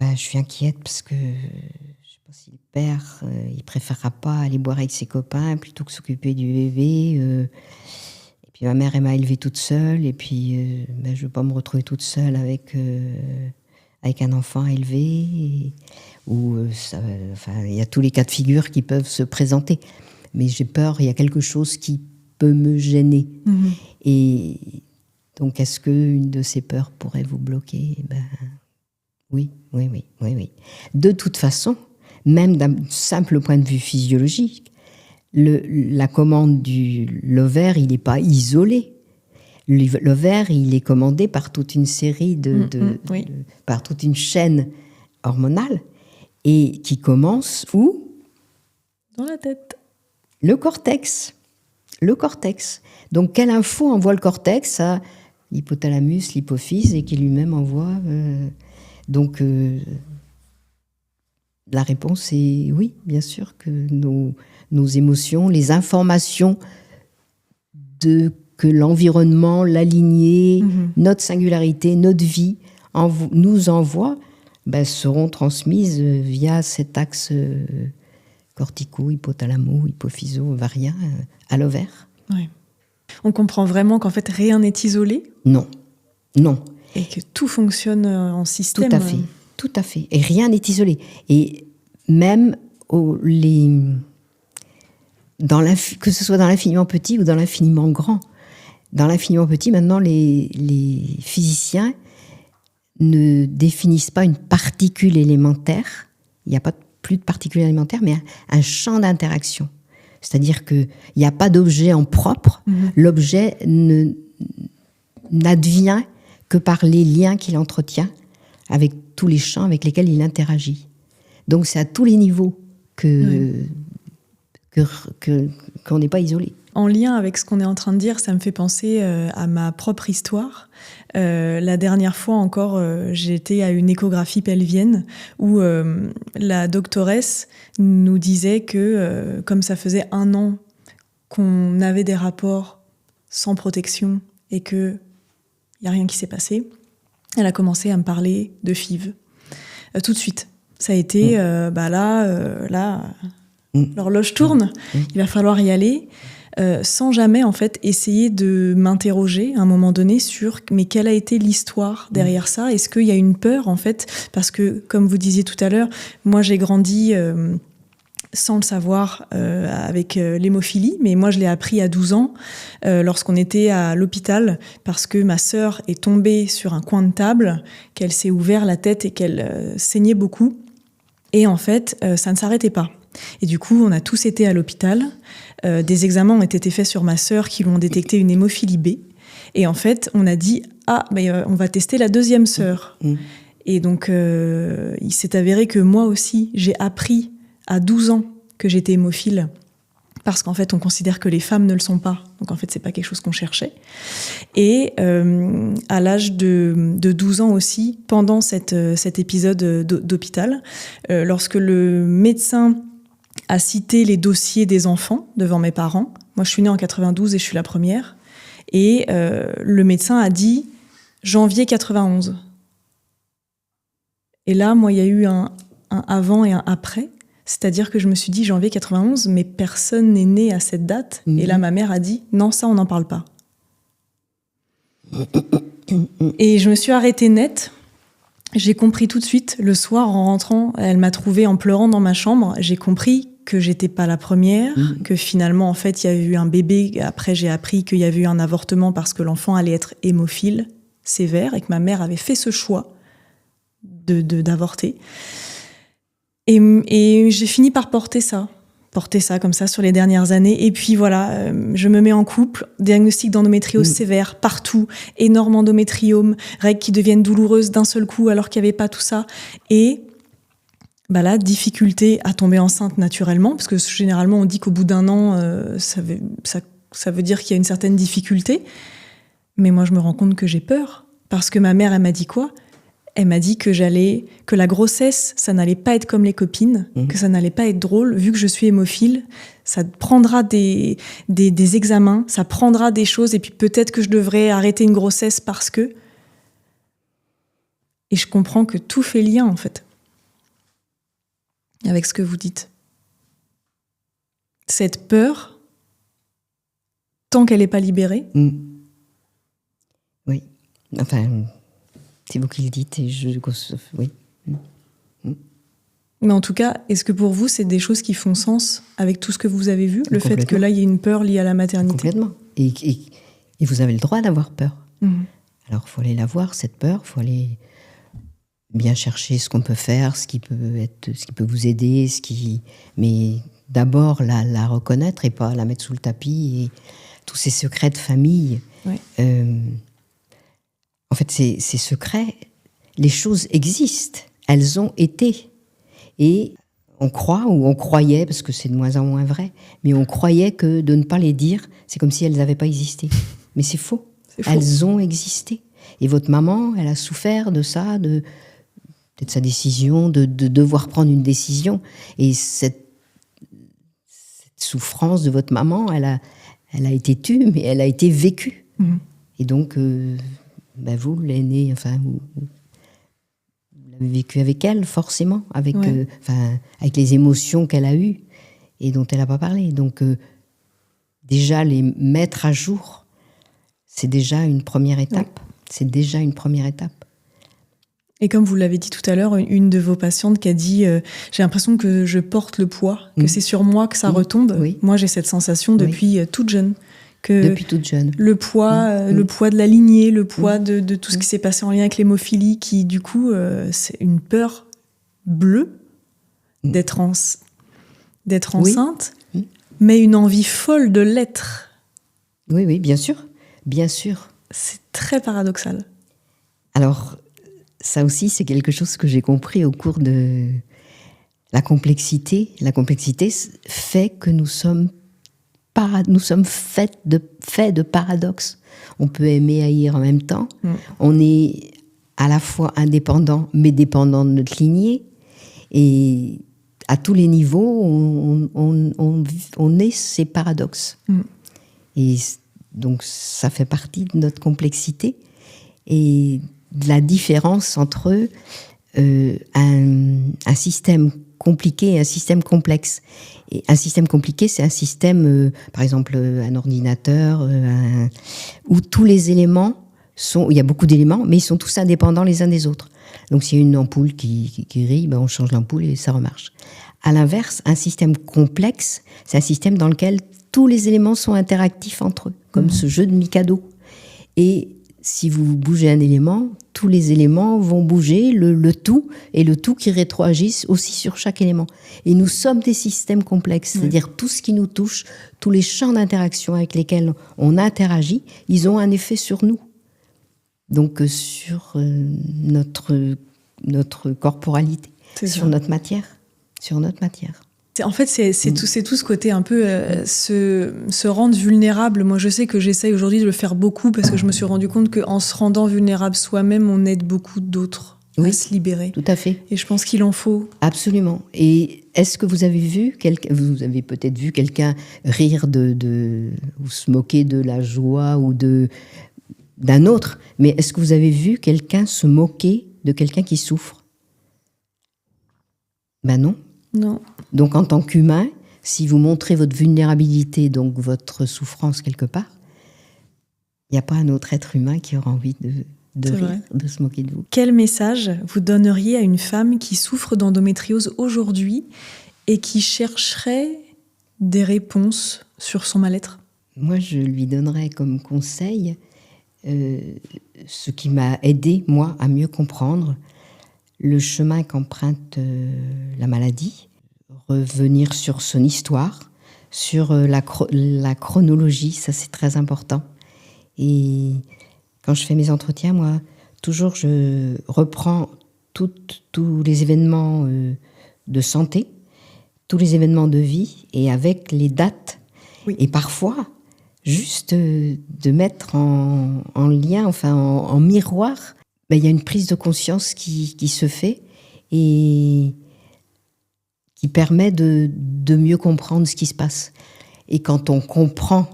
Je suis inquiète parce que je ne sais pas si le père, il préférera pas aller boire avec ses copains plutôt que s'occuper du bébé. Et puis ma mère, elle m'a élevée toute seule. Et puis je ne veux pas me retrouver toute seule avec un enfant élevé. Il y a tous les cas de figure qui peuvent se présenter. Mais j'ai peur, il y a quelque chose qui peut me gêner. Et donc, est-ce qu'une de ces peurs pourrait vous bloquer ? Oui. De toute façon, même d'un simple point de vue physiologique, la commande l'ovaire, il n'est pas isolé. L'ovaire, il est commandé par toute une série par toute une chaîne hormonale et qui commence où ? Dans la tête. Le cortex. Donc, quelle info envoie le cortex à l'hypothalamus, l'hypophyse, et qui lui-même envoie... la réponse est oui, bien sûr, que nos émotions, les informations que l'environnement, la lignée, notre singularité, notre vie nous envoie, seront transmises via cet axe... cortico-hypothalamo-hypophyso-ovarien à l'ovaire. Oui. On comprend vraiment qu'en fait, rien n'est isolé ? Non. Et que tout fonctionne en système. Tout à fait. Et rien n'est isolé. Et même que ce soit dans l'infiniment petit ou dans l'infiniment grand. Dans l'infiniment petit, maintenant, les physiciens ne définissent pas une particule élémentaire. Il n'y a pas plus de particules élémentaires, mais un champ d'interaction. C'est-à-dire qu'il n'y a pas d'objet en propre. L'objet n'advient que par les liens qu'il entretient avec tous les champs avec lesquels il interagit. Donc c'est à tous les niveaux que qu'on n'est pas isolé. En lien avec ce qu'on est en train de dire, ça me fait penser à ma propre histoire. La dernière fois encore, j'étais à une échographie pelvienne où la doctoresse nous disait que comme ça faisait 1 an qu'on avait des rapports sans protection et qu'il n'y a rien qui s'est passé, elle a commencé à me parler de FIV. Tout de suite. Ça a été, l'horloge tourne, il va falloir y aller. Sans jamais en fait essayer de m'interroger à un moment donné sur mais quelle a été l'histoire derrière ça. Est-ce qu'il y a une peur en fait, parce que comme vous disiez tout à l'heure, moi j'ai grandi sans le savoir avec l'hémophilie, mais moi je l'ai appris à 12 ans lorsqu'on était à l'hôpital parce que ma sœur est tombée sur un coin de table, qu'elle s'est ouvert la tête et qu'elle saignait beaucoup, et en fait ça ne s'arrêtait pas. Et du coup, on a tous été à l'hôpital. Des examens ont été faits sur ma sœur qui lui ont détecté une hémophilie B. Et en fait, on a dit « Ah, on va tester la deuxième sœur ». Et donc, il s'est avéré que moi aussi, j'ai appris à 12 ans que j'étais hémophile parce qu'en fait, on considère que les femmes ne le sont pas. Donc, en fait, c'est pas quelque chose qu'on cherchait. Et à l'âge de 12 ans aussi, pendant cet épisode d'hôpital, lorsque le médecin a cité les dossiers des enfants devant mes parents. Moi, je suis née en 92 et je suis la première. Et le médecin a dit janvier 91. Et là, moi, il y a eu un avant et un après. C'est-à-dire que je me suis dit janvier 91, mais personne n'est né à cette date. Et là, ma mère a dit non, ça, on n'en parle pas. Et je me suis arrêtée net. J'ai compris tout de suite, le soir en rentrant, elle m'a trouvée en pleurant dans ma chambre. J'ai compris que j'étais pas la première, que finalement, en fait, il y avait eu un bébé. Après, j'ai appris qu'il y avait eu un avortement parce que l'enfant allait être hémophile sévère et que ma mère avait fait ce choix d'avorter. Et j'ai fini par porter ça comme ça sur les dernières années. Et puis voilà, je me mets en couple, diagnostic d'endométriose sévère partout, énorme endométriome, règles qui deviennent douloureuses d'un seul coup alors qu'il n'y avait pas tout ça. Et là, difficulté à tomber enceinte naturellement, parce que généralement on dit qu'au bout d'1 an, ça veut dire qu'il y a une certaine difficulté. Mais moi je me rends compte que j'ai peur, parce que ma mère, elle m'a dit quoi ? Elle m'a dit que la grossesse, ça n'allait pas être comme les copines, que ça n'allait pas être drôle, vu que je suis hémophile, ça prendra des examens, ça prendra des choses, et puis peut-être que je devrais arrêter une grossesse parce que... Et je comprends que tout fait lien, en fait, avec ce que vous dites. Cette peur, tant qu'elle n'est pas libérée... Oui, enfin... C'est vous qui le dites et oui. Mais en tout cas, est-ce que pour vous, c'est des choses qui font sens avec tout ce que vous avez vu ? Le fait que là, il y ait une peur liée à la maternité ? Complètement. Et vous avez le droit d'avoir peur. Alors, il faut aller la voir, cette peur. Il faut aller bien chercher ce qu'on peut faire, ce qui peut vous aider, mais d'abord la reconnaître et pas la mettre sous le tapis. Et tous ces secrets de famille... Ouais. En fait, ces secrets, les choses existent, elles ont été. Et on croit, ou on croyait, parce que c'est de moins en moins vrai, mais on croyait que de ne pas les dire, c'est comme si elles n'avaient pas existé. Mais c'est faux. Elles ont existé. Et votre maman, elle a souffert de ça, peut-être sa décision, de devoir prendre une décision. Et cette souffrance de votre maman, elle a été tue, mais elle a été vécue. Et donc... vous, l'aîné, enfin, vous l'avez vécu avec elle, forcément, avec les émotions qu'elle a eues et dont elle n'a pas parlé. Donc, déjà, les mettre à jour, c'est déjà une première étape. Ouais. C'est déjà une première étape. Et comme vous l'avez dit tout à l'heure, une de vos patientes qui a dit « J'ai l'impression que je porte le poids, que c'est sur moi que ça retombe. » Moi, j'ai cette sensation depuis toute jeune. Depuis toute jeune. Le poids de la lignée, le poids de tout ce qui s'est passé en lien avec l'hémophilie, qui du coup, c'est une peur bleue d'être enceinte, mais une envie folle de l'être. Oui, bien sûr, bien sûr. C'est très paradoxal. Alors, ça aussi, c'est quelque chose que j'ai compris au cours de la complexité fait que nous sommes faits de paradoxes. On peut aimer et haïr en même temps. On est à la fois indépendant, mais dépendant de notre lignée. Et à tous les niveaux, on est ces paradoxes. Et donc, ça fait partie de notre complexité et de la différence entre un système compliqué et un système complexe. Et un système compliqué, c'est un système, par exemple, un ordinateur, où tous les éléments il y a beaucoup d'éléments, mais ils sont tous indépendants les uns des autres. Donc, s'il y a une ampoule qui grille, on change l'ampoule et ça remarche. À l'inverse, un système complexe, c'est un système dans lequel tous les éléments sont interactifs entre eux, comme ce jeu de Mikado. Et si vous bougez un élément, tous les éléments vont bouger, le tout, et le tout qui rétroagit aussi sur chaque élément. Et nous sommes des systèmes complexes, c'est-à-dire tout ce qui nous touche, tous les champs d'interaction avec lesquels on interagit, ils ont un effet sur nous. Donc sur notre corporalité, sur notre matière. En fait, c'est tout ce côté un peu se rendre vulnérable. Moi, je sais que j'essaye aujourd'hui de le faire beaucoup parce que je me suis rendu compte qu'en se rendant vulnérable soi-même, on aide beaucoup d'autres à se libérer. Tout à fait. Et je pense qu'il en faut. Absolument. Et est-ce que vous avez vu vous avez peut-être vu quelqu'un rire ou se moquer de la joie ou d'un autre, mais est-ce que vous avez vu quelqu'un se moquer de quelqu'un qui souffre ? Non. Non. Donc, en tant qu'humain, si vous montrez votre vulnérabilité, donc votre souffrance quelque part, il n'y a pas un autre être humain qui aura envie de rire, de se moquer de vous. Quel message vous donneriez à une femme qui souffre d'endométriose aujourd'hui et qui chercherait des réponses sur son mal-être ? Moi, je lui donnerais comme conseil ce qui m'a aidé, moi, à mieux comprendre le chemin qu'emprunte la maladie, revenir sur son histoire, sur la chronologie, ça c'est très important. Et quand je fais mes entretiens, moi, toujours je reprends tous les événements de santé, tous les événements de vie, et avec les dates. Oui. Et parfois, juste de mettre en lien, en miroir, il y a une prise de conscience qui se fait et qui permet de mieux comprendre ce qui se passe. Et quand on comprend,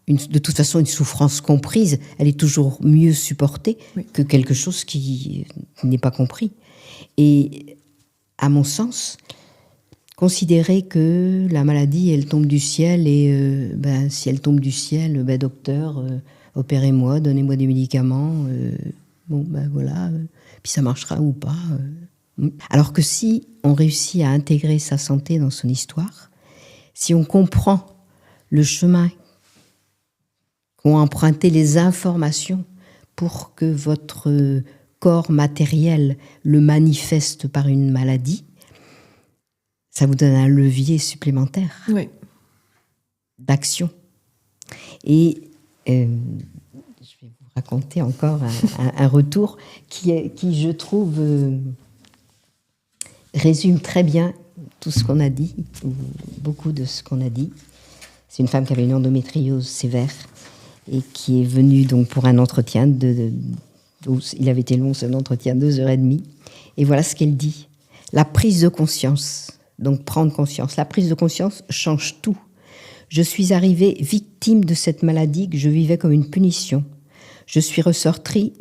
de toute façon, une souffrance comprise, elle est toujours mieux supportée que quelque chose qui n'est pas compris. Et à mon sens, considérer que la maladie, elle tombe du ciel et si elle tombe du ciel, docteur, opérez-moi, donnez-moi des médicaments, voilà, puis ça marchera ou pas. Alors que si on réussit à intégrer sa santé dans son histoire, si on comprend le chemin qu'ont emprunté les informations pour que votre corps matériel le manifeste par une maladie, ça vous donne un levier supplémentaire d'action. Et je vais vous raconter encore un retour qui, je trouve, résume très bien tout ce qu'on a dit, ou beaucoup de ce qu'on a dit. C'est une femme qui avait une endométriose sévère et qui est venue donc pour un entretien. Il avait été long, c'est un entretien 2h30. Et voilà ce qu'elle dit. La prise de conscience, donc prendre conscience. La prise de conscience change tout. Je suis arrivée victime de cette maladie que je vivais comme une punition. Je suis ressortie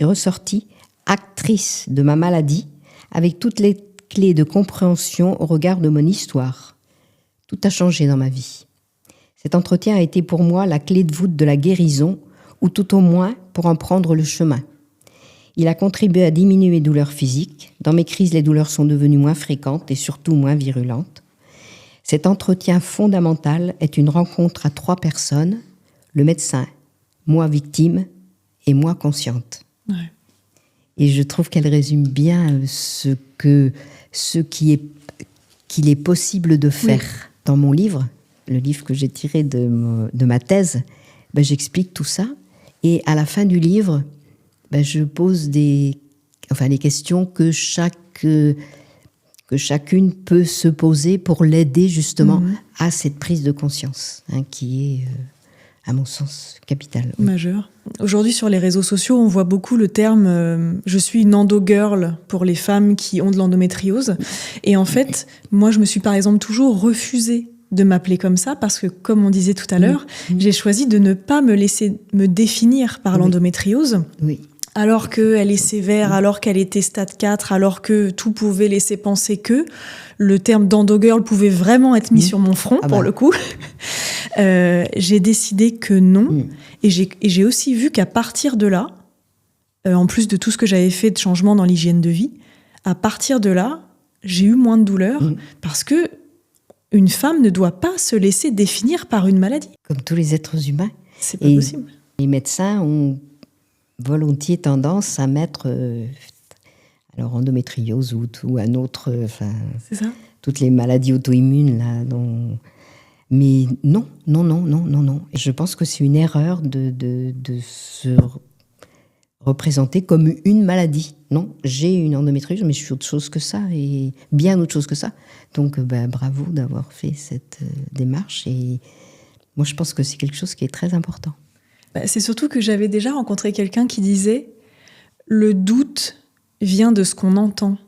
actrice de ma maladie avec toutes les clés de compréhension au regard de mon histoire. Tout a changé dans ma vie. Cet entretien a été pour moi la clé de voûte de la guérison, ou tout au moins pour en prendre le chemin. Il a contribué à diminuer mes douleurs physiques. Dans mes crises, les douleurs sont devenues moins fréquentes et surtout moins virulentes. Cet entretien fondamental est une rencontre à 3 personnes, le médecin, moi victime et moi consciente. Ouais. Et je trouve qu'elle résume bien ce qu'il est possible de faire. Oui. Dans mon livre, le livre que j'ai tiré de ma thèse, j'explique tout ça. Et à la fin du livre, je pose les questions que chaque que chacune peut se poser pour l'aider justement à cette prise de conscience, qui est, à mon sens, capitale. Oui. Majeur. Aujourd'hui, sur les réseaux sociaux, on voit beaucoup le terme « je suis une endo-girl » pour les femmes qui ont de l'endométriose. Et en fait, moi, je me suis par exemple toujours refusée de m'appeler comme ça parce que, comme on disait tout à l'heure, j'ai choisi de ne pas me laisser me définir par l'endométriose. Oui. Alors qu'elle est sévère, alors qu'elle était stade 4, alors que tout pouvait laisser penser que le terme d'endo-girl pouvait vraiment être mis sur mon front, pour le coup. J'ai décidé que non. Et j'ai aussi vu qu'à partir de là, en plus de tout ce que j'avais fait de changement dans l'hygiène de vie, à partir de là, j'ai eu moins de douleur parce que une femme ne doit pas se laisser définir par une maladie. Comme tous les êtres humains. C'est pas possible. Les médecins ont volontiers tendance à mettre alors endométriose ou un autre, c'est ça. Toutes les maladies auto-immunes là, mais non. Et je pense que c'est une erreur de se représenter comme une maladie. Non, j'ai une endométriose, mais je suis autre chose que ça, et bien autre chose que ça. Donc, bravo d'avoir fait cette démarche. Et moi, je pense que c'est quelque chose qui est très important. C'est surtout que j'avais déjà rencontré quelqu'un qui disait « le doute vient de ce qu'on entend ».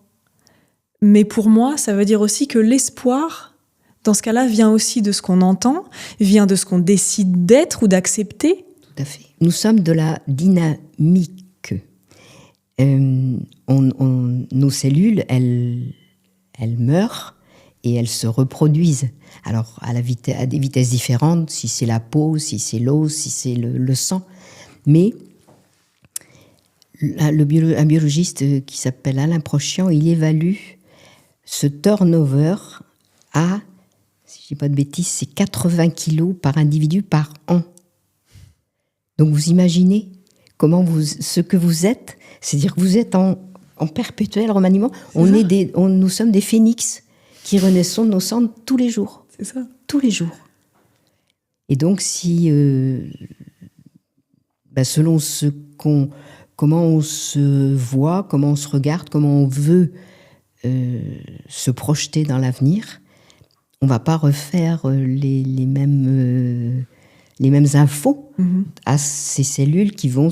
Mais pour moi, ça veut dire aussi que l'espoir, dans ce cas-là, vient aussi de ce qu'on entend, vient de ce qu'on décide d'être ou d'accepter. Tout à fait. Nous sommes de la dynamique. Nos cellules, elles meurent et elles se reproduisent. Alors, à des vitesses différentes, si c'est la peau, si c'est l'eau, si c'est le sang. Mais un biologiste qui s'appelle Alain Prochian, il évalue ce turnover à, si je ne dis pas de bêtises, c'est 80 kilos par individu par an. Donc vous imaginez ce que vous êtes, c'est-à-dire que vous êtes en perpétuel remaniement. Nous sommes des phénix qui renaissons de nos cendres tous les jours. C'est ça. Tous les jours. Et donc, selon comment on se voit, comment on se regarde, comment on veut se projeter dans l'avenir, on ne va pas refaire les mêmes infos à ces cellules qui vont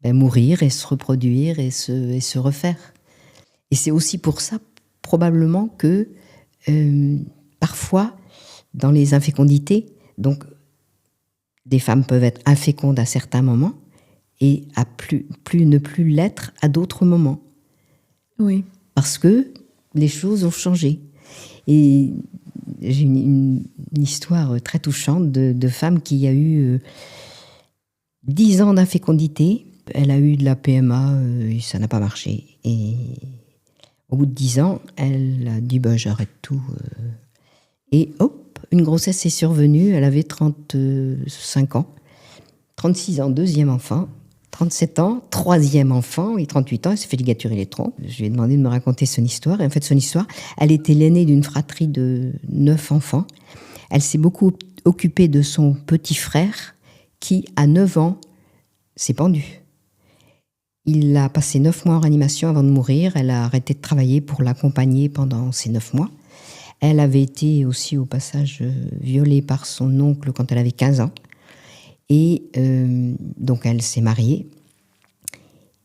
mourir et se reproduire et se refaire. Et c'est aussi pour ça, probablement, que parfois, dans les infécondités, donc, des femmes peuvent être infécondes à certains moments et ne plus l'être à d'autres moments. Oui. Parce que les choses ont changé. Et j'ai une histoire très touchante de femme qui a eu 10 ans d'infécondité. Elle a eu de la PMA et ça n'a pas marché. Et au bout de 10 ans, elle a dit j'arrête tout. Et hop, une grossesse est survenue. Elle avait 35 ans, 36 ans, deuxième enfant, 37 ans, troisième enfant, et 38 ans, elle s'est fait ligaturer les trompes. Je lui ai demandé de me raconter son histoire. Et en fait, son histoire, elle était l'aînée d'une fratrie de 9 enfants. Elle s'est beaucoup occupée de son petit frère qui, à 9 ans, s'est pendu. Il a passé 9 mois en réanimation avant de mourir. Elle a arrêté de travailler pour l'accompagner pendant ces 9 mois. Elle avait été aussi, au passage, violée par son oncle quand elle avait 15 ans. Et donc, elle s'est mariée.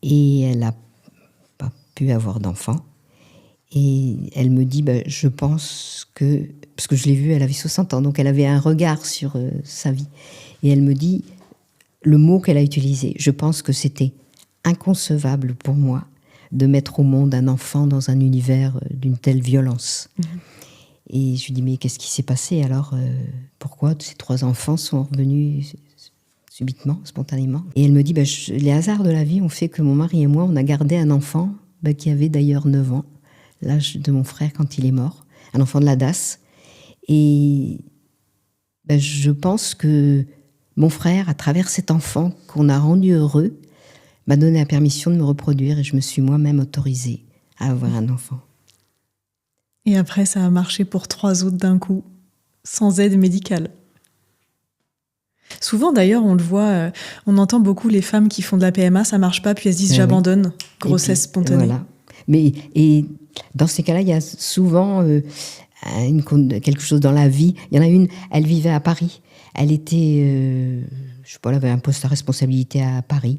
Et elle n'a pas pu avoir d'enfant. Et elle me dit, je pense que... Parce que je l'ai vue, elle avait 60 ans, donc elle avait un regard sur sa vie. Et elle me dit, le mot qu'elle a utilisé, je pense que c'était inconcevable pour moi de mettre au monde un enfant dans un univers d'une telle violence. Et je lui dis, mais qu'est-ce qui s'est passé alors pourquoi ces 3 enfants sont revenus subitement, spontanément? Et elle me dit, les hasards de la vie ont fait que mon mari et moi, on a gardé un enfant qui avait d'ailleurs 9 ans, l'âge de mon frère quand il est mort, un enfant de la DAS. Et je pense que mon frère, à travers cet enfant qu'on a rendu heureux, m'a donné la permission de me reproduire et je me suis moi-même autorisée à avoir un enfant. Et après, ça a marché pour 3 autres d'un coup, sans aide médicale. Souvent, d'ailleurs, on le voit, on entend beaucoup les femmes qui font de la PMA, ça marche pas, puis elles se disent Ah oui. j'abandonne, grossesse spontanée. Voilà. Et dans ces cas-là, il y a souvent quelque chose dans la vie. Il y en a une, elle vivait à Paris. Elle était, je sais pas, elle avait un poste à responsabilité à Paris.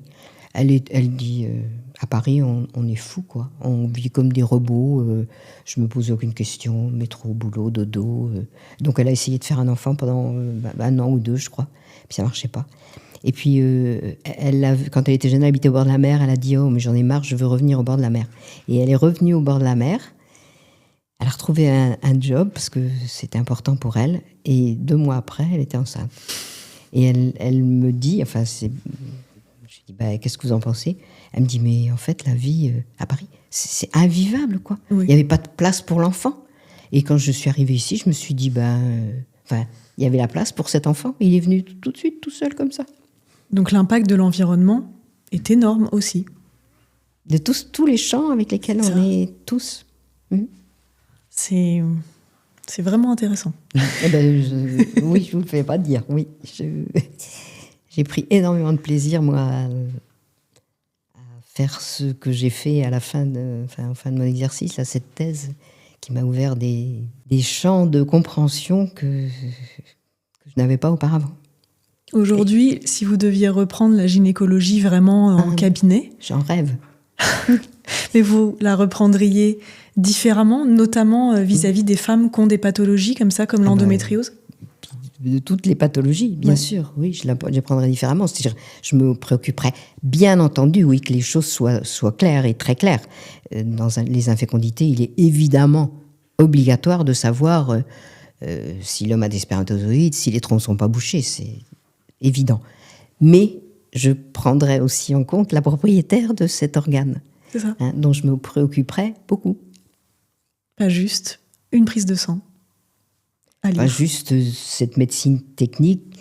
Elle dit, à Paris, on est fou, quoi. On vit comme des robots. Je me pose aucune question. Métro, boulot, dodo. Donc elle a essayé de faire un enfant pendant un an ou deux, je crois. Puis ça marchait pas. Et puis, quand elle était jeune, elle habitait au bord de la mer. Elle a dit, oh, mais j'en ai marre, je veux revenir au bord de la mer. Et elle est revenue au bord de la mer. Elle a retrouvé un job parce que c'était important pour elle. Et 2 mois après, elle était enceinte. Et elle me dit, je lui dis, qu'est-ce que vous en pensez? Elle me dit, mais en fait, la vie à Paris, c'est invivable, quoi. Oui. Il n'y avait pas de place pour l'enfant. Et quand je suis arrivée ici, je me suis dit, il y avait la place pour cet enfant. Il est venu tout de suite, tout seul, comme ça. Donc l'impact de l'environnement est énorme aussi. De tous les champs avec lesquels on est tous. C'est vraiment intéressant. Oui, je vous le fais pas dire. Oui, j'ai pris énormément de plaisir, moi, à faire ce que j'ai fait à la fin de mon exercice, là, cette thèse qui m'a ouvert des champs de compréhension que je n'avais pas auparavant. Aujourd'hui, si vous deviez reprendre la gynécologie vraiment en cabinet, j'en rêve. Mais vous la reprendriez différemment, notamment vis-à-vis des femmes qui ont des pathologies comme ça, comme l'endométriose? De toutes les pathologies, bien sûr, oui, je les prendrais différemment. C'est-à-dire, je me préoccuperais, bien entendu, oui, que les choses soient claires et très claires. Dans les infécondités, il est évidemment obligatoire de savoir si l'homme a des spermatozoïdes, si les troncs ne sont pas bouchés, c'est évident. Mais je prendrais aussi en compte la propriétaire de cet organe, c'est ça. Dont je me préoccuperais beaucoup. Pas juste une prise de sang. Pas juste cette médecine technique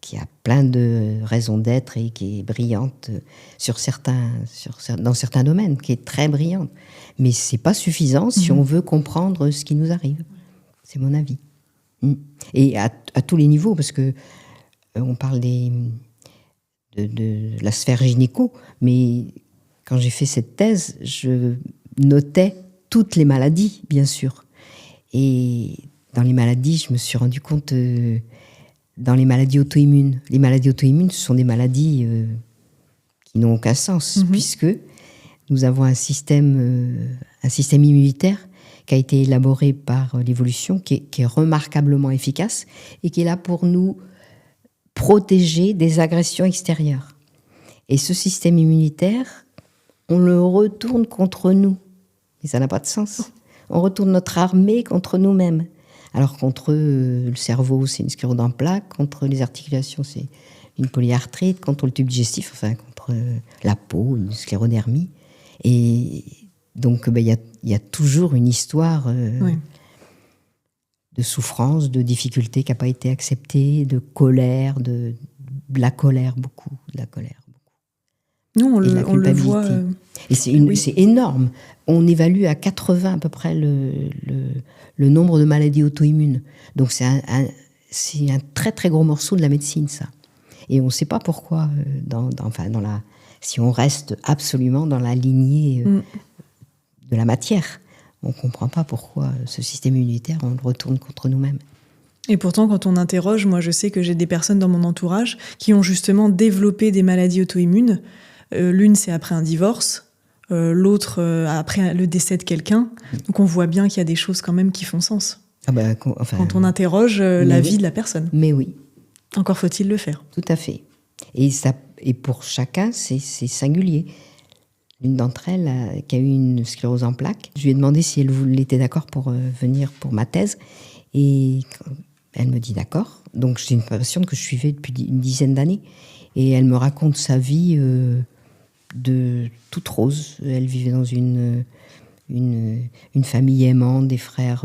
qui a plein de raisons d'être et qui est brillante dans certains domaines, qui est très brillante. Mais c'est pas suffisant si on veut comprendre ce qui nous arrive. C'est mon avis. Et à tous les niveaux, parce que on parle de la sphère gynéco, mais quand j'ai fait cette thèse, je notais toutes les maladies, bien sûr. Et dans les maladies, je me suis rendu compte, dans les maladies auto-immunes. Les maladies auto-immunes, ce sont des maladies qui n'ont aucun sens, puisque nous avons un système immunitaire qui a été élaboré par l'évolution, qui est remarquablement efficace et qui est là pour nous protéger des agressions extérieures. Et ce système immunitaire, on le retourne contre nous. Et ça n'a pas de sens. On retourne notre armée contre nous-mêmes. Alors contre le cerveau, c'est une sclérose en plaques, contre les articulations, c'est une polyarthrite, contre le tube digestif, contre la peau, une sclérodermie. Et donc, il y a toujours une histoire de souffrance, de difficulté qui n'a pas été acceptée, de colère, de la colère, beaucoup, de la colère. Nous, on le voit. Et c'est énorme. On évalue à 80 à peu près le nombre de maladies auto-immunes. Donc c'est un très très gros morceau de la médecine, ça. Et on ne sait pas pourquoi, si on reste absolument dans la lignée de la matière, on ne comprend pas pourquoi ce système immunitaire, on le retourne contre nous-mêmes. Et pourtant, quand on interroge, moi je sais que j'ai des personnes dans mon entourage qui ont justement développé des maladies auto-immunes. L'une, c'est après un divorce, l'autre, après le décès de quelqu'un. Donc on voit bien qu'il y a des choses quand même qui font sens. Quand on interroge la vie de la personne. Mais oui. Encore faut-il le faire. Tout à fait. Et pour chacun, c'est singulier. L'une d'entre elles, qui a eu une sclérose en plaques, je lui ai demandé si elle était d'accord pour venir pour ma thèse. Et elle me dit d'accord. Donc c'est une patiente que je suivais depuis une dizaine d'années. Et elle me raconte sa vie de toute rose. Elle vivait dans une famille aimante, des frères...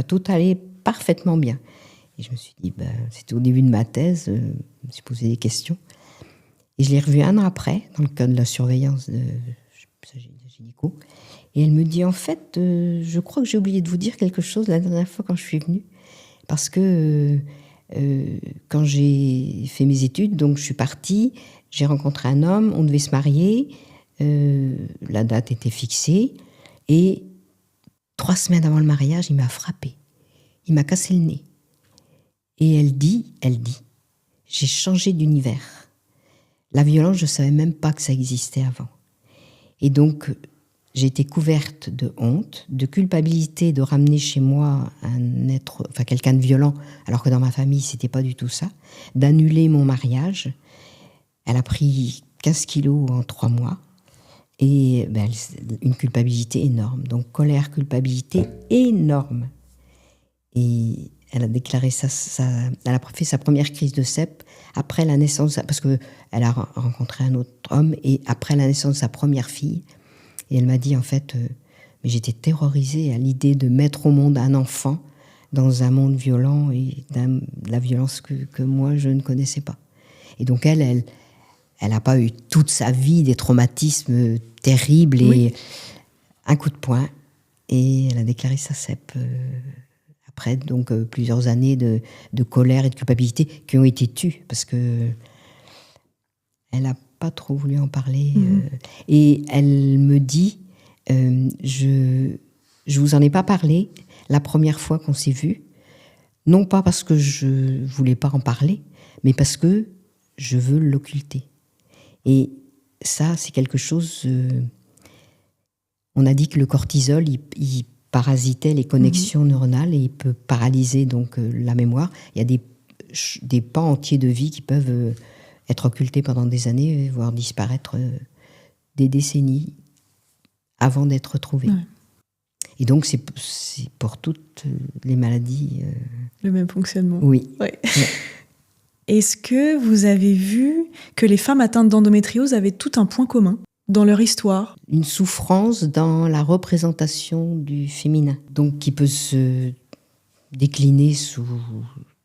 tout allait parfaitement bien. Et je me suis dit, c'était au début de ma thèse, je me suis posé des questions. Et je l'ai revue 1 an après, dans le cadre de la surveillance de gynéco. Et elle me dit, en fait, je crois que j'ai oublié de vous dire quelque chose la dernière fois quand je suis venue. Parce que quand j'ai fait mes études, donc je suis partie, j'ai rencontré un homme, on devait se marier, la date était fixée, et 3 semaines avant le mariage, il m'a frappée. Il m'a cassé le nez. Et elle dit, j'ai changé d'univers. La violence, je ne savais même pas que ça existait avant. Et donc, j'ai été couverte de honte, de culpabilité de ramener chez moi quelqu'un de violent, alors que dans ma famille, c'était pas du tout ça, d'annuler mon mariage. Elle a pris 15 kilos en 3 mois. Et une culpabilité énorme. Donc, colère, culpabilité énorme. Et elle a déclaré elle a fait sa première crise de CEP après la naissance, parce qu'elle a rencontré un autre homme, et après la naissance de sa première fille. Et elle m'a dit, en fait, mais j'étais terrorisée à l'idée de mettre au monde un enfant dans un monde violent et de la violence que moi, je ne connaissais pas. Et donc, elle n'a pas eu toute sa vie des traumatismes terribles et un coup de poing. Et elle a déclaré sa CEP après donc plusieurs années de colère et de culpabilité qui ont été tues parce que elle n'a pas trop voulu en parler. Et elle me dit, je vous en ai pas parlé la première fois qu'on s'est vus, non pas parce que je voulais pas en parler, mais parce que je veux l'occulter. Et ça, c'est quelque chose... on a dit que le cortisol, il parasitait les connexions neuronales et il peut paralyser donc la mémoire. Il y a des pans entiers de vie qui peuvent être occultés pendant des années, voire disparaître des décennies avant d'être retrouvés. Ouais. Et donc, c'est pour toutes les maladies... Le même fonctionnement. Oui. Ouais. Ouais. Est-ce que vous avez vu que les femmes atteintes d'endométriose avaient tout un point commun dans leur histoire? Une souffrance dans la représentation du féminin, donc qui peut se décliner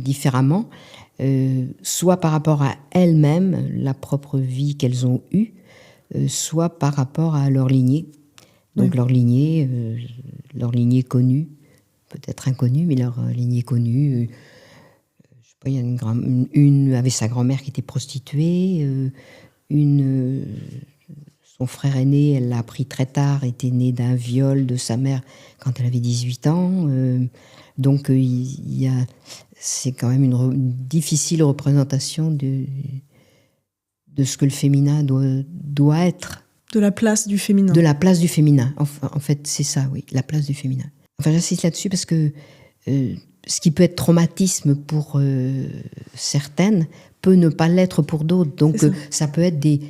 différemment, soit par rapport à elles-mêmes, la propre vie qu'elles ont eue, soit par rapport à leur lignée. Donc leur lignée connue, peut-être inconnue, mais leur lignée connue. Je sais pas, il y a une avait sa grand-mère qui était prostituée, son frère aîné, elle l'a appris très tard, était né d'un viol de sa mère quand elle avait 18 ans. Donc c'est quand même une difficile représentation de ce que le féminin doit être. De la place du féminin. De la place du féminin. En fait, c'est ça, oui, la place du féminin. Enfin, j'insiste là-dessus parce que ce qui peut être traumatisme pour certaines peut ne pas l'être pour d'autres. Donc, ça peut être des...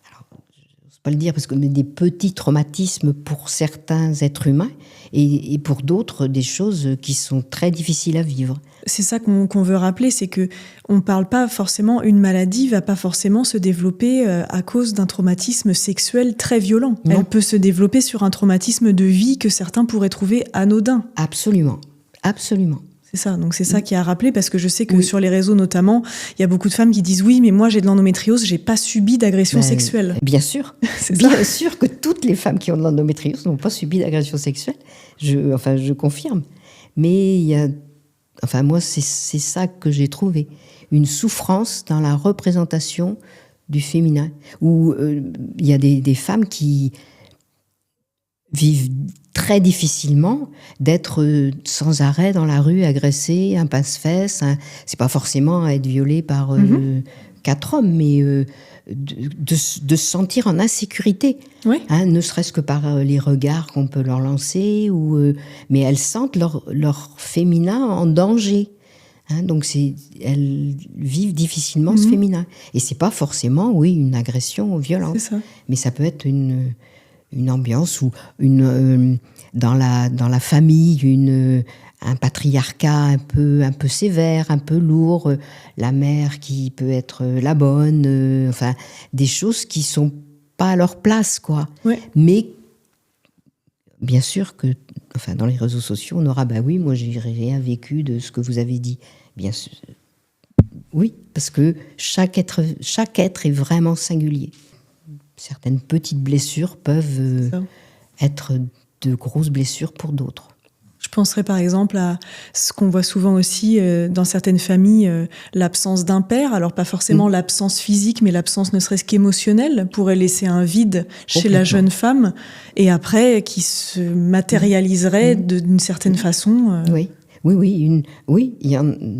Alors, je n'ose pas le dire parce que des petits traumatismes pour certains êtres humains et pour d'autres, des choses qui sont très difficiles à vivre. C'est ça qu'on veut rappeler, c'est que on parle pas forcément, une maladie va pas forcément se développer à cause d'un traumatisme sexuel très violent. Non. Elle peut se développer sur un traumatisme de vie que certains pourraient trouver anodin. Absolument, absolument. C'est ça, donc c'est ça qui a rappelé, parce que je sais que sur les réseaux notamment, il y a beaucoup de femmes qui disent « Oui, mais moi j'ai de l'endométriose, j'ai pas subi d'agression sexuelle. » Bien sûr, bien sûr que toutes les femmes qui ont de l'endométriose n'ont pas subi d'agression sexuelle, je confirme. Mais il y a... Enfin, moi, c'est ça que j'ai trouvé. Une souffrance dans la représentation du féminin. Où il y a des femmes qui vivent très difficilement d'être sans arrêt dans la rue, agressées, un pince-fesse. C'est pas forcément être violée par 4 hommes, mais de se sentir en insécurité. Oui. Ne serait-ce que par les regards qu'on peut leur lancer, mais elles sentent leur féminin en danger. Donc elles vivent difficilement ce féminin. Et c'est pas forcément, une agression violente. C'est ça. Mais ça peut être une ambiance ou dans la famille, un patriarcat un peu sévère, un peu lourd, la mère qui peut être la bonne, des choses qui sont pas à leur place, quoi. Ouais. Mais bien sûr que, dans les réseaux sociaux, on aura, moi j'ai rien vécu de ce que vous avez dit. Bien sûr, oui, parce que chaque être est vraiment singulier. Certaines petites blessures peuvent être de grosses blessures pour d'autres. penserais par exemple à ce qu'on voit souvent aussi dans certaines familles, l'absence d'un père. Alors pas forcément l'absence physique, mais l'absence ne serait-ce qu'émotionnelle pourrait laisser un vide chez la jeune femme et après qui se matérialiserait d'une certaine façon. Oui,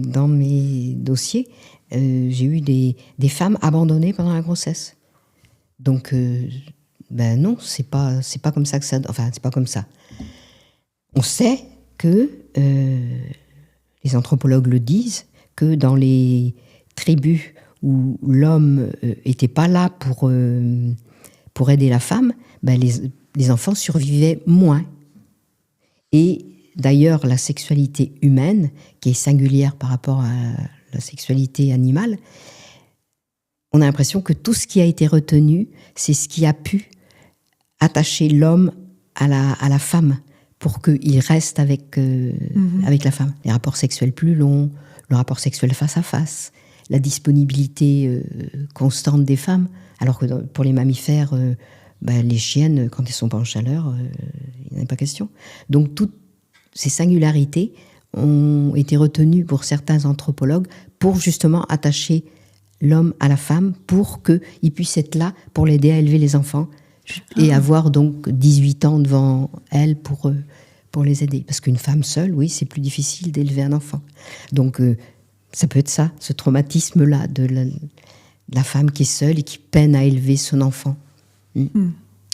dans mes dossiers, j'ai eu des femmes abandonnées pendant la grossesse. Donc, non, c'est pas comme ça que ça... Enfin, c'est pas comme ça. On sait que, les anthropologues le disent, que dans les tribus où l'homme était pas là pour aider la femme, les enfants survivaient moins. Et d'ailleurs, la sexualité humaine, qui est singulière par rapport à la sexualité animale, on a l'impression que tout ce qui a été retenu, c'est ce qui a pu attacher l'homme à la femme pour qu'il reste avec la femme. Les rapports sexuels plus longs, le rapport sexuel face à face, la disponibilité constante des femmes, alors que pour les mammifères, les chiennes, quand elles ne sont pas en chaleur, il n'y en a pas question. Donc toutes ces singularités ont été retenues pour certains anthropologues pour justement attacher l'homme à la femme pour qu'il puisse être là pour l'aider à élever les enfants et avoir donc 18 ans devant elle pour les aider. Parce qu'une femme seule, oui, c'est plus difficile d'élever un enfant. Donc ça peut être ça, ce traumatisme-là de la femme qui est seule et qui peine à élever son enfant.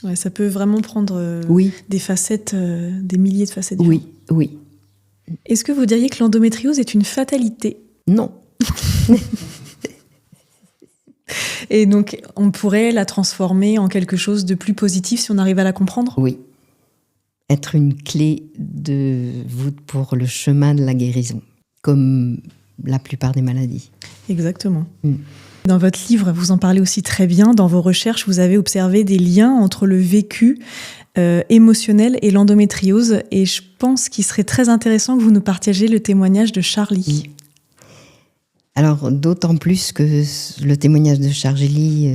Ouais, ça peut vraiment prendre des facettes, des milliers de facettes. Oui. Est-ce que vous diriez que l'endométriose est une fatalité ? Non. Et donc, on pourrait la transformer en quelque chose de plus positif si on arrive à la comprendre ? Oui. Être une clé de voûte pour le chemin de la guérison, comme la plupart des maladies. Exactement. Dans votre livre, vous en parlez aussi très bien. Dans vos recherches, vous avez observé des liens entre le vécu émotionnel et l'endométriose. Et je pense qu'il serait très intéressant que vous nous partagiez le témoignage de Charlie. Alors, d'autant plus que le témoignage de Charlie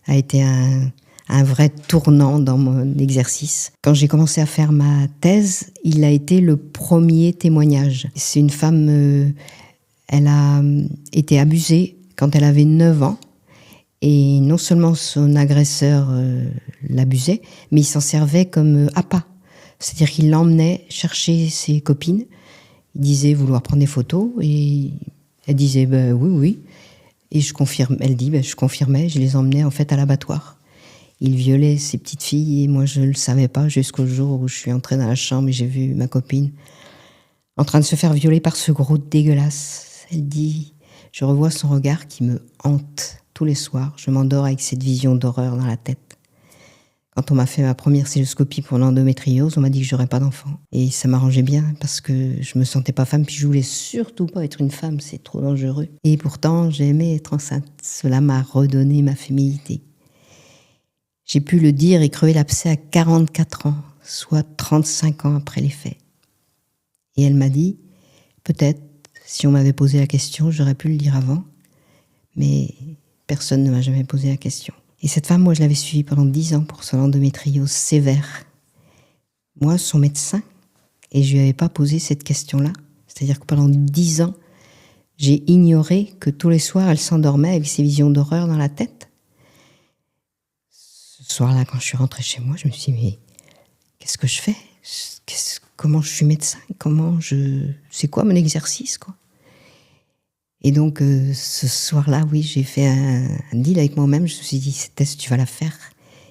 a été un vrai tournant dans mon exercice. Quand j'ai commencé à faire ma thèse, il a été le premier témoignage. C'est une femme, elle a été abusée quand elle avait 9 ans. Et non seulement son agresseur l'abusait, mais il s'en servait comme appât. C'est-à-dire qu'il l'emmenait chercher ses copines. Il disait vouloir prendre des photos et elle disait oui. Et je confirmais, je les emmenais en fait à l'abattoir. Il violait ces petites filles et moi je ne le savais pas jusqu'au jour où je suis entrée dans la chambre et j'ai vu ma copine en train de se faire violer par ce gros dégueulasse. Elle dit, je revois son regard qui me hante tous les soirs. Je m'endors avec cette vision d'horreur dans la tête. Quand on m'a fait ma première cystoscopie pour l'endométriose, on m'a dit que j'aurais pas d'enfant. Et ça m'arrangeait bien parce que je me sentais pas femme, puis je voulais surtout pas être une femme, c'est trop dangereux. Et pourtant, j'ai aimé être enceinte. Cela m'a redonné ma féminité. J'ai pu le dire et crever l'abcès à 44 ans, soit 35 ans après les faits. Et elle m'a dit, peut-être, si on m'avait posé la question, j'aurais pu le dire avant, mais personne ne m'a jamais posé la question. Et cette femme, moi, je l'avais suivie pendant 10 ans pour son endométriose sévère. Moi, son médecin, et je lui avais pas posé cette question-là. C'est-à-dire que pendant 10 ans, j'ai ignoré que tous les soirs, elle s'endormait avec ces visions d'horreur dans la tête. Ce soir-là, quand je suis rentrée chez moi, je me suis dit, mais qu'est-ce que je fais ? Comment je suis médecin ? C'est quoi mon exercice, quoi ? Et donc, ce soir-là, oui, j'ai fait un deal avec moi-même. Je me suis dit, cette thèse, tu vas la faire.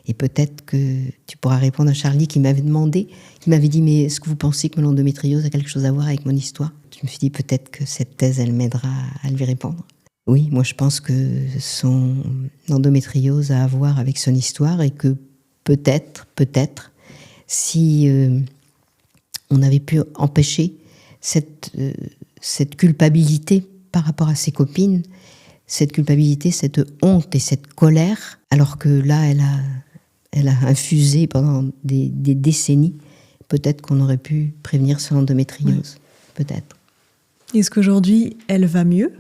Et peut-être que tu pourras répondre à Charlie qui m'avait dit, mais est-ce que vous pensez que mon endométriose a quelque chose à voir avec mon histoire ? Je me suis dit, peut-être que cette thèse, elle m'aidera à lui répondre. Oui, moi, je pense que son endométriose a à voir avec son histoire et que peut-être, si on avait pu empêcher cette culpabilité par rapport à ses copines, cette culpabilité, cette honte et cette colère, alors que là, elle a infusé pendant des décennies, peut-être qu'on aurait pu prévenir son endométriose. Oui. Peut-être. Est-ce qu'aujourd'hui, elle va mieux ?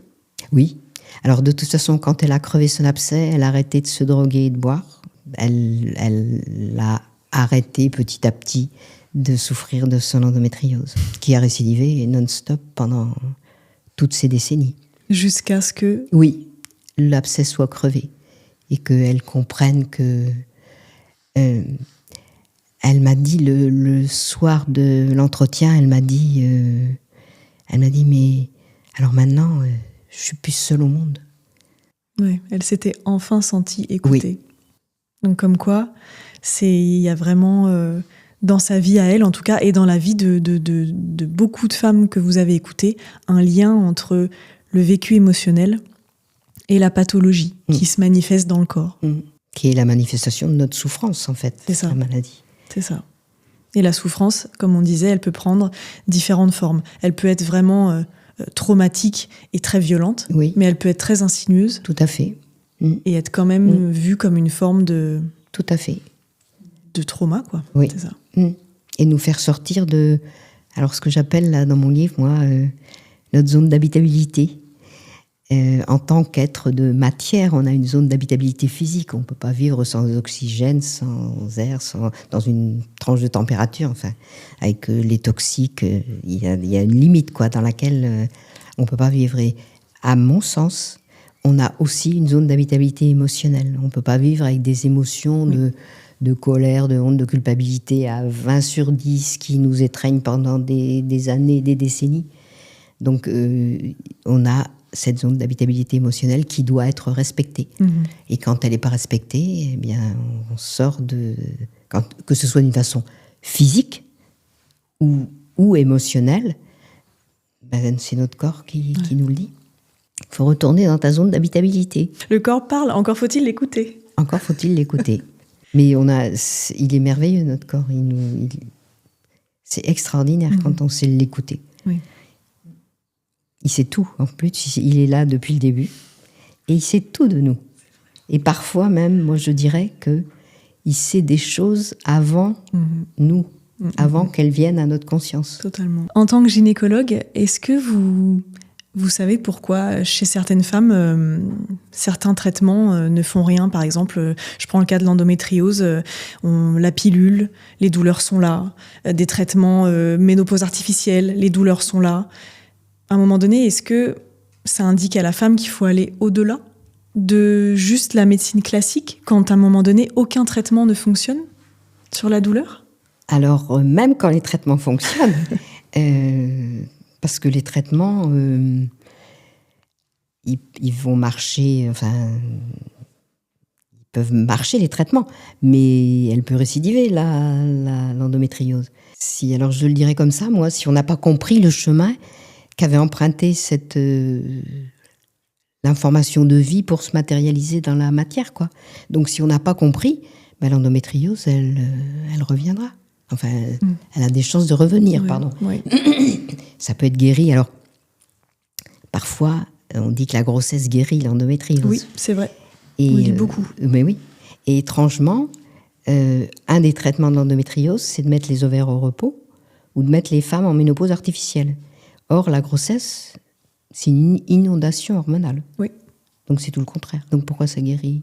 Oui. Alors, de toute façon, quand elle a crevé son abcès, elle a arrêté de se droguer et de boire. Elle a arrêté petit à petit de souffrir de son endométriose, qui a récidivé non-stop pendant toutes ces décennies. Jusqu'à ce que... Oui, l'abcès soit crevé et qu'elle comprenne que... elle m'a dit le soir de l'entretien, elle m'a dit, mais alors maintenant, je suis plus seule au monde. Oui, elle s'était enfin sentie écoutée. Oui. Donc comme quoi, il y a vraiment, dans sa vie à elle en tout cas, et dans la vie de beaucoup de femmes que vous avez écoutées, un lien entre le vécu émotionnel et la pathologie qui se manifeste dans le corps. Qui est la manifestation de notre souffrance, en fait. C'est ça. La maladie. C'est ça. Et la souffrance, comme on disait, elle peut prendre différentes formes. Elle peut être vraiment traumatique et très violente, oui. Mais elle peut être très insinueuse. Tout à fait. Et être quand même vue comme une forme de... Tout à fait. De trauma, quoi. Oui. C'est ça. Et nous faire sortir de... Alors, ce que j'appelle, là, dans mon livre, moi, notre zone d'habitabilité. En tant qu'être de matière, on a une zone d'habitabilité physique. On ne peut pas vivre sans oxygène, sans air, dans une tranche de température. Enfin, avec les toxiques, il y a une limite, quoi, dans laquelle on ne peut pas vivre. Et à mon sens, on a aussi une zone d'habitabilité émotionnelle. On ne peut pas vivre avec des émotions de colère, de honte, de culpabilité à 20/10 qui nous étreignent pendant des années, des décennies. Donc, on a cette zone d'habitabilité émotionnelle qui doit être respectée. Et quand elle n'est pas respectée, eh bien, on sort que ce soit d'une façon physique ou émotionnelle, ben, c'est notre corps qui nous le dit. Il faut retourner dans ta zone d'habitabilité. Le corps parle, encore faut-il l'écouter. Encore faut-il l'écouter. Mais il est merveilleux, notre corps. C'est extraordinaire quand on sait l'écouter. Oui. Il sait tout, en plus, il est là depuis le début. Et il sait tout de nous. Et parfois même, moi je dirais qu'il sait des choses avant nous, avant qu'elles viennent à notre conscience. Totalement. En tant que gynécologue, est-ce que vous savez pourquoi chez certaines femmes, certains traitements ne font rien? Par exemple, je prends le cas de l'endométriose, la pilule, les douleurs sont là. Des traitements ménopause artificielle, les douleurs sont là. À un moment donné, est-ce que ça indique à la femme qu'il faut aller au-delà de juste la médecine classique quand à un moment donné, aucun traitement ne fonctionne sur la douleur? Alors, même quand les traitements fonctionnent, parce que les traitements, ils vont marcher, enfin, ils peuvent marcher les traitements, mais elle peut récidiver, l'endométriose. Alors je le dirais comme ça, moi, si on n'a pas compris le chemin qu'avait emprunté l'information de vie pour se matérialiser dans la matière, quoi. Donc si on n'a pas compris, ben, l'endométriose, elle reviendra. Enfin, elle a des chances de revenir, pardon. Oui. Ça peut être guéri. Alors, parfois, on dit que la grossesse guérit l'endométriose. Oui, c'est vrai. On le dit beaucoup. Mais oui. Et étrangement, un des traitements de l'endométriose, c'est de mettre les ovaires au repos ou de mettre les femmes en ménopause artificielle. Or, la grossesse, c'est une inondation hormonale. Oui. Donc, c'est tout le contraire. Donc, pourquoi ça guérit?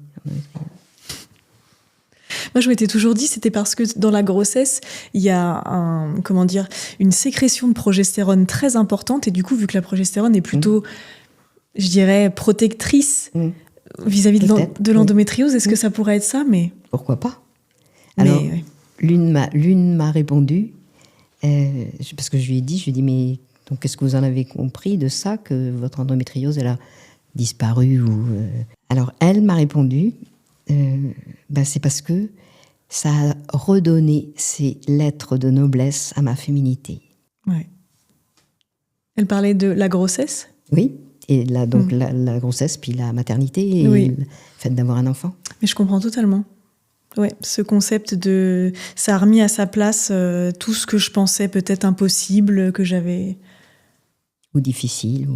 Moi, je m'étais toujours dit, c'était parce que dans la grossesse, il y a une sécrétion de progestérone très importante. Et du coup, vu que la progestérone est plutôt, je dirais, protectrice vis-à-vis de l'endométriose, est-ce que ça pourrait être ça? Mais pourquoi pas? Alors, l'une m'a répondu, parce que je lui ai dit, mais donc, qu'est-ce que vous en avez compris de ça, que votre endométriose, elle a disparu Alors, elle m'a répondu, c'est parce que ça a redonné ses lettres de noblesse à ma féminité. Ouais. Elle parlait de la grossesse? Oui, et là, donc la grossesse, puis la maternité, et le fait d'avoir un enfant. Mais je comprends totalement. Ouais, ce concept ça a remis à sa place tout ce que je pensais peut-être impossible, que j'avais... Ou difficile.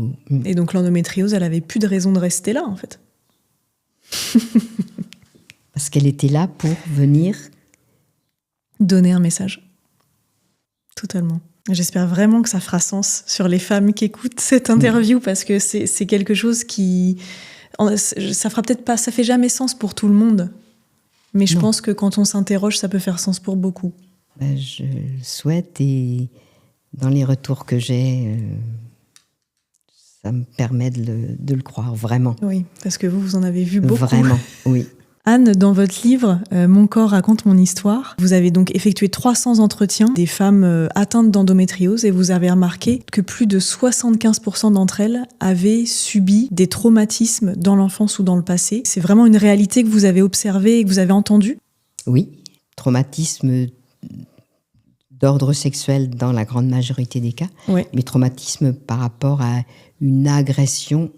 Et donc l'endométriose, elle avait plus de raison de rester là, en fait. Parce qu'elle était là pour venir... donner un message. Totalement. J'espère vraiment que ça fera sens sur les femmes qui écoutent cette interview, parce que c'est quelque chose qui... Ça fera peut-être pas... Ça fait jamais sens pour tout le monde. Mais je pense que quand on s'interroge, ça peut faire sens pour beaucoup. Je le souhaite et dans les retours que j'ai, ça me permet de le croire, vraiment. Oui, parce que vous en avez vu beaucoup. Vraiment, oui. Anne, dans votre livre « Mon corps raconte mon histoire », vous avez donc effectué 300 entretiens des femmes atteintes d'endométriose et vous avez remarqué que plus de 75% d'entre elles avaient subi des traumatismes dans l'enfance ou dans le passé. C'est vraiment une réalité que vous avez observée et que vous avez entendue ? Oui, traumatisme d'ordre sexuel dans la grande majorité des cas, mais traumatisme par rapport à une agression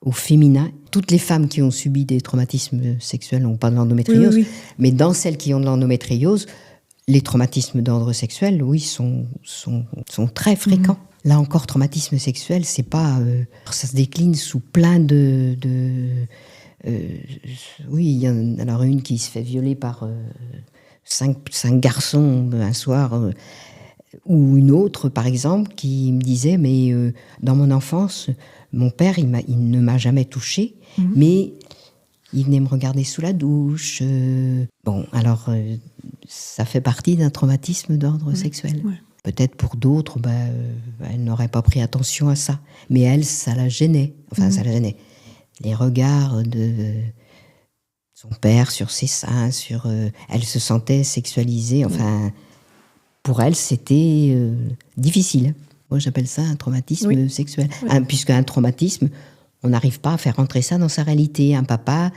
au féminin. Toutes les femmes qui ont subi des traumatismes sexuels n'ont pas de l'endométriose, mais dans celles qui ont de l'endométriose, les traumatismes d'ordre sexuel, oui, sont très fréquents. Là encore, traumatisme sexuel, c'est pas... ça se décline sous plein de oui, il y en a alors une qui se fait violer par 5 garçons un soir, ou une autre, par exemple, qui me disait, mais dans mon enfance, mon père, il ne m'a jamais touchée, mais il venait me regarder sous la douche. Bon, alors, ça fait partie d'un traumatisme d'ordre sexuel. Ouais. Peut-être pour d'autres, elle n'aurait pas pris attention à ça. Mais elle, ça la gênait. Enfin, ça la gênait. Les regards de son père sur ses seins, elle se sentait sexualisée. Enfin, pour elle, c'était difficile. Moi, j'appelle ça un traumatisme sexuel. Puisqu'un traumatisme, on n'arrive pas à faire rentrer ça dans sa réalité. Un papa,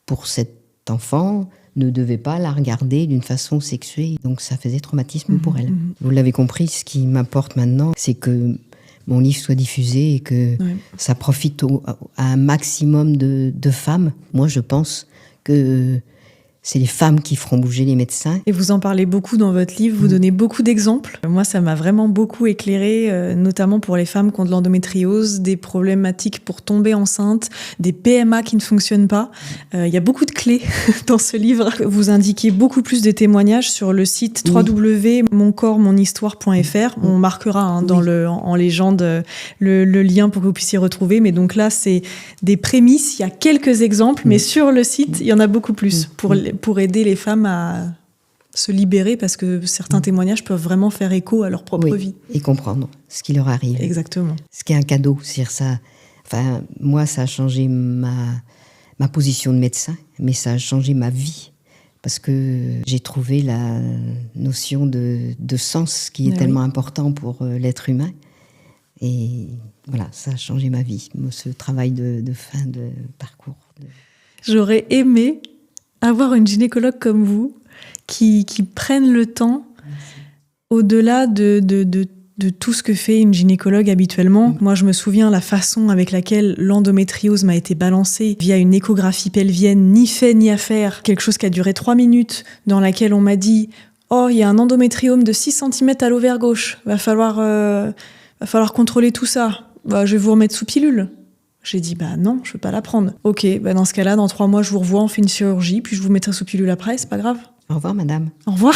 pour cet enfant, ne devait pas la regarder d'une façon sexuée. Donc, ça faisait traumatisme pour elle. Vous l'avez compris, ce qui m'importe maintenant, c'est que mon livre soit diffusé et que ça profite à un maximum de femmes. Moi, je pense que c'est les femmes qui feront bouger les médecins. Et vous en parlez beaucoup dans votre livre, vous donnez beaucoup d'exemples. Moi, ça m'a vraiment beaucoup éclairée, notamment pour les femmes qui ont de l'endométriose, des problématiques pour tomber enceinte, des PMA qui ne fonctionnent pas. Il y a beaucoup de clés dans ce livre. Vous indiquez beaucoup plus de témoignages sur le site www.moncorpsmonhistoire.fr. On marquera en légende le lien pour que vous puissiez retrouver. Mais donc là, c'est des prémices. Il y a quelques exemples, mais sur le site, il y en a beaucoup plus pour aider les femmes à se libérer, parce que certains témoignages peuvent vraiment faire écho à leur propre vie. Et comprendre ce qui leur arrive. Exactement. Ce qui est un cadeau. C'est-à-dire ça, enfin, moi, ça a changé ma position de médecin, mais ça a changé ma vie. Parce que j'ai trouvé la notion de sens qui est tellement important pour l'être humain. Et voilà, ça a changé ma vie, ce travail de fin de parcours. J'aurais aimé avoir une gynécologue comme vous qui prenne le temps, au-delà de tout ce que fait une gynécologue habituellement. Moi, je me souviens la façon avec laquelle l'endométriose m'a été balancée via une échographie pelvienne, ni fait ni à faire, quelque chose qui a duré 3 minutes, dans laquelle on m'a dit « Oh, il y a un endométriome de 6 cm à l'ovaire gauche, va falloir contrôler tout ça. Je vais vous remettre sous pilule. » J'ai dit, non, je veux pas la prendre. Ok, dans ce cas-là, dans 3 mois, je vous revois, on fait une chirurgie, puis je vous mettrai sous pilule après, c'est pas grave. Au revoir, madame. Au revoir.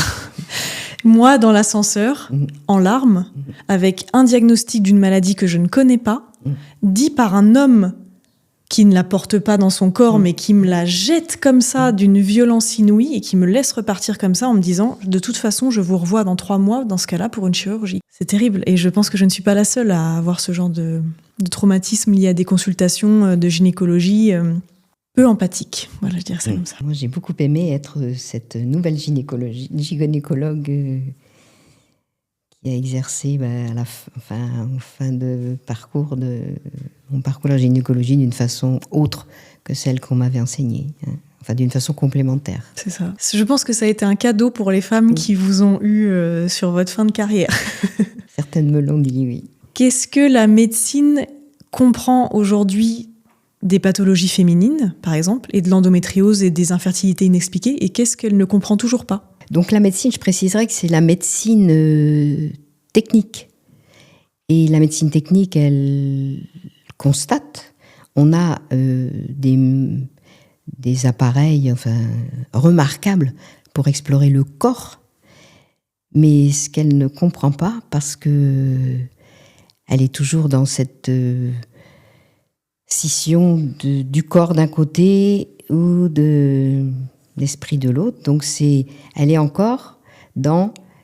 Moi, dans l'ascenseur, en larmes, avec un diagnostic d'une maladie que je ne connais pas, dit par un homme qui ne la porte pas dans son corps, mais qui me la jette comme ça, d'une violence inouïe, et qui me laisse repartir comme ça en me disant, de toute façon, je vous revois dans 3 mois, dans ce cas-là, pour une chirurgie. C'est terrible. Et je pense que je ne suis pas la seule à avoir ce genre de traumatisme lié à des consultations de gynécologie peu empathiques. Voilà, je dirais ça comme ça. Moi, j'ai beaucoup aimé être cette nouvelle gynécologue qui a exercé en fin de parcours mon parcours de gynécologie d'une façon autre que celle qu'on m'avait enseignée. Enfin, d'une façon complémentaire. C'est ça. Je pense que ça a été un cadeau pour les femmes qui vous ont eu sur votre fin de carrière. Certaines me l'ont dit, oui. Qu'est-ce que la médecine comprend aujourd'hui des pathologies féminines, par exemple, et de l'endométriose et des infertilités inexpliquées, et qu'est-ce qu'elle ne comprend toujours pas ? Donc la médecine, je préciserais que c'est la médecine technique. Et la médecine technique, elle constate. On a des appareils remarquables pour explorer le corps, mais ce qu'elle ne comprend pas, parce que elle est toujours dans cette scission du corps d'un côté ou de l'esprit de l'autre. Donc elle est encore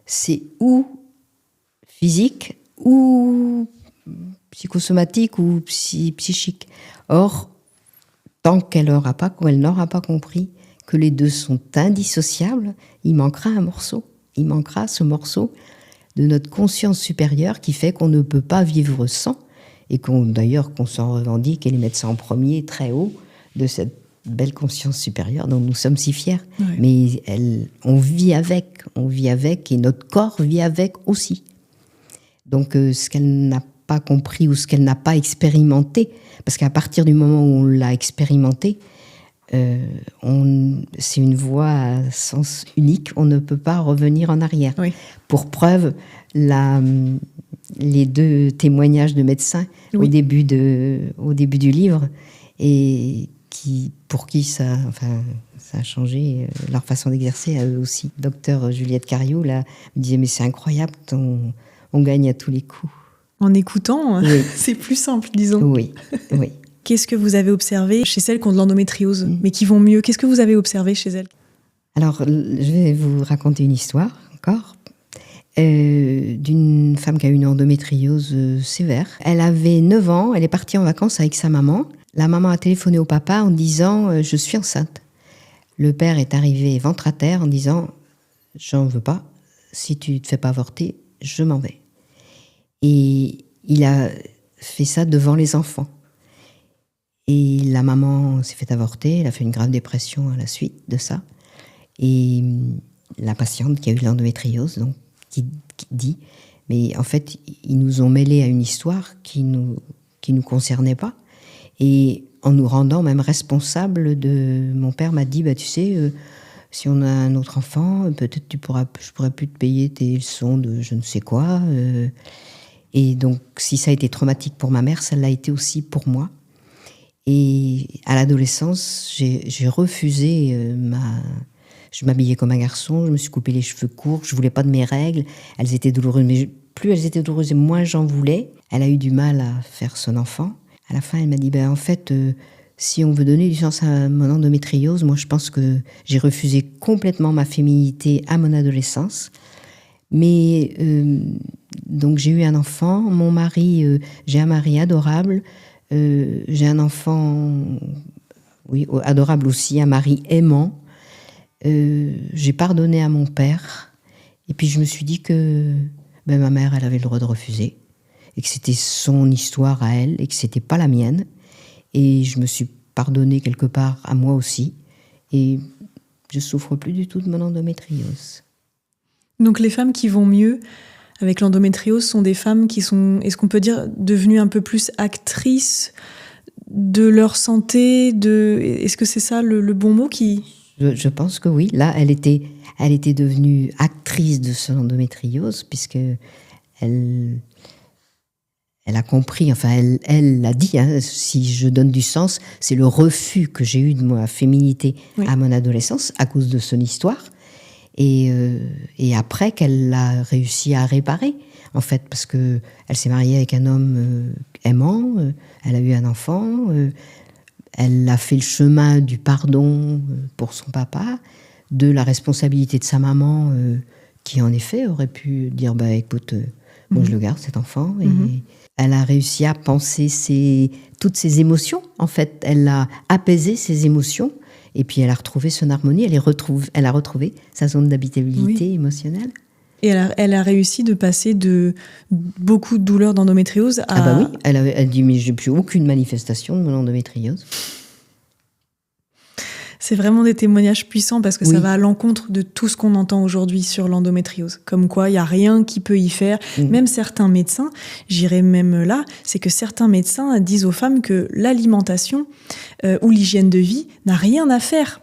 c'est ou physique ou psychosomatique ou psychique. Or, tant qu'elle n'aura pas compris que les deux sont indissociables, il manquera un morceau. Il manquera ce morceau de notre conscience supérieure qui fait qu'on ne peut pas vivre sans, et qu'on s'en revendique, et les médecins en premier, très haut, de cette belle conscience supérieure dont nous sommes si fiers. Oui. Mais on vit avec, et notre corps vit avec aussi. Donc ce qu'elle n'a pas compris ou ce qu'elle n'a pas expérimenté, parce qu'à partir du moment où on l'a expérimenté, c'est une voie à sens unique, on ne peut pas revenir en arrière. Oui. Pour preuve, les 2 témoignages de médecins Oui. au début du livre, et pour qui ça a changé leur façon d'exercer à eux aussi. Docteur Juliette Cariou là, me disait, mais c'est incroyable, on gagne à tous les coups. En écoutant, oui. C'est plus simple, disons. Oui. Qu'est-ce que vous avez observé chez celles qui ont de l'endométriose, mais qui vont mieux? Qu'est-ce que vous avez observé chez elles? Alors, je vais vous raconter une histoire, encore, d'une femme qui a eu une endométriose sévère. Elle avait 9 ans, elle est partie en vacances avec sa maman. La maman a téléphoné au papa en disant « je suis enceinte ». Le père est arrivé ventre à terre en disant « j'en veux pas, si tu ne te fais pas avorter, je m'en vais ». Et il a fait ça devant les enfants. Et la maman s'est fait avorter, elle a fait une grave dépression à la suite de ça. Et la patiente qui a eu l'endométriose, donc, qui dit, mais en fait, ils nous ont mêlés à une histoire qui nous concernait pas. Et en nous rendant même responsables mon père m'a dit, tu sais, si on a un autre enfant, peut-être je pourrais plus te payer tes leçons de je ne sais quoi. Et donc, si ça a été traumatique pour ma mère, ça l'a été aussi pour moi. Et à l'adolescence, j'ai refusé je m'habillais comme un garçon, je me suis coupé les cheveux courts, je voulais pas de mes règles, elles étaient douloureuses, mais plus elles étaient douloureuses, moins j'en voulais. Elle a eu du mal à faire son enfant. À la fin, elle m'a dit, en fait, si on veut donner du sens à mon endométriose, moi je pense que j'ai refusé complètement ma féminité à mon adolescence. Mais donc j'ai eu un enfant, mon mari, j'ai un mari adorable, j'ai un enfant, oui, adorable aussi, un mari aimant. J'ai pardonné à mon père, et puis je me suis dit que ma mère, elle avait le droit de refuser, et que c'était son histoire à elle, et que c'était pas la mienne. Et je me suis pardonné quelque part à moi aussi, et je souffre plus du tout de mon endométriose. Donc les femmes qui vont mieux avec l'endométriose sont des femmes qui sont, est-ce qu'on peut dire, devenues un peu plus actrices de leur santé, est-ce que c'est ça le bon mot qui... Je pense que oui. Là, elle était devenue actrice de son endométriose, puisque elle a compris, enfin, elle l'a dit, si je donne du sens, c'est le refus que j'ai eu de ma féminité à mon adolescence à cause de son histoire. Et après qu'elle a réussi à réparer, en fait, parce que elle s'est mariée avec un homme aimant, elle a eu un enfant, elle a fait le chemin du pardon pour son papa, de la responsabilité de sa maman, qui en effet aurait pu dire, écoute, moi je le garde cet enfant, et elle a réussi à penser toutes ses émotions, en fait, elle a apaisé ses émotions. Et puis elle a retrouvé son harmonie, elle a retrouvé sa zone d'habitabilité émotionnelle. Et elle a réussi de passer de beaucoup de douleurs d'endométriose à... Ah oui, elle dit, mais j'ai plus aucune manifestation de mon endométriose. C'est vraiment des témoignages puissants parce que ça va à l'encontre de tout ce qu'on entend aujourd'hui sur l'endométriose. Comme quoi, il n'y a rien qui peut y faire. Même certains médecins, j'irais même là, c'est que certains médecins disent aux femmes que l'alimentation ou l'hygiène de vie n'a rien à faire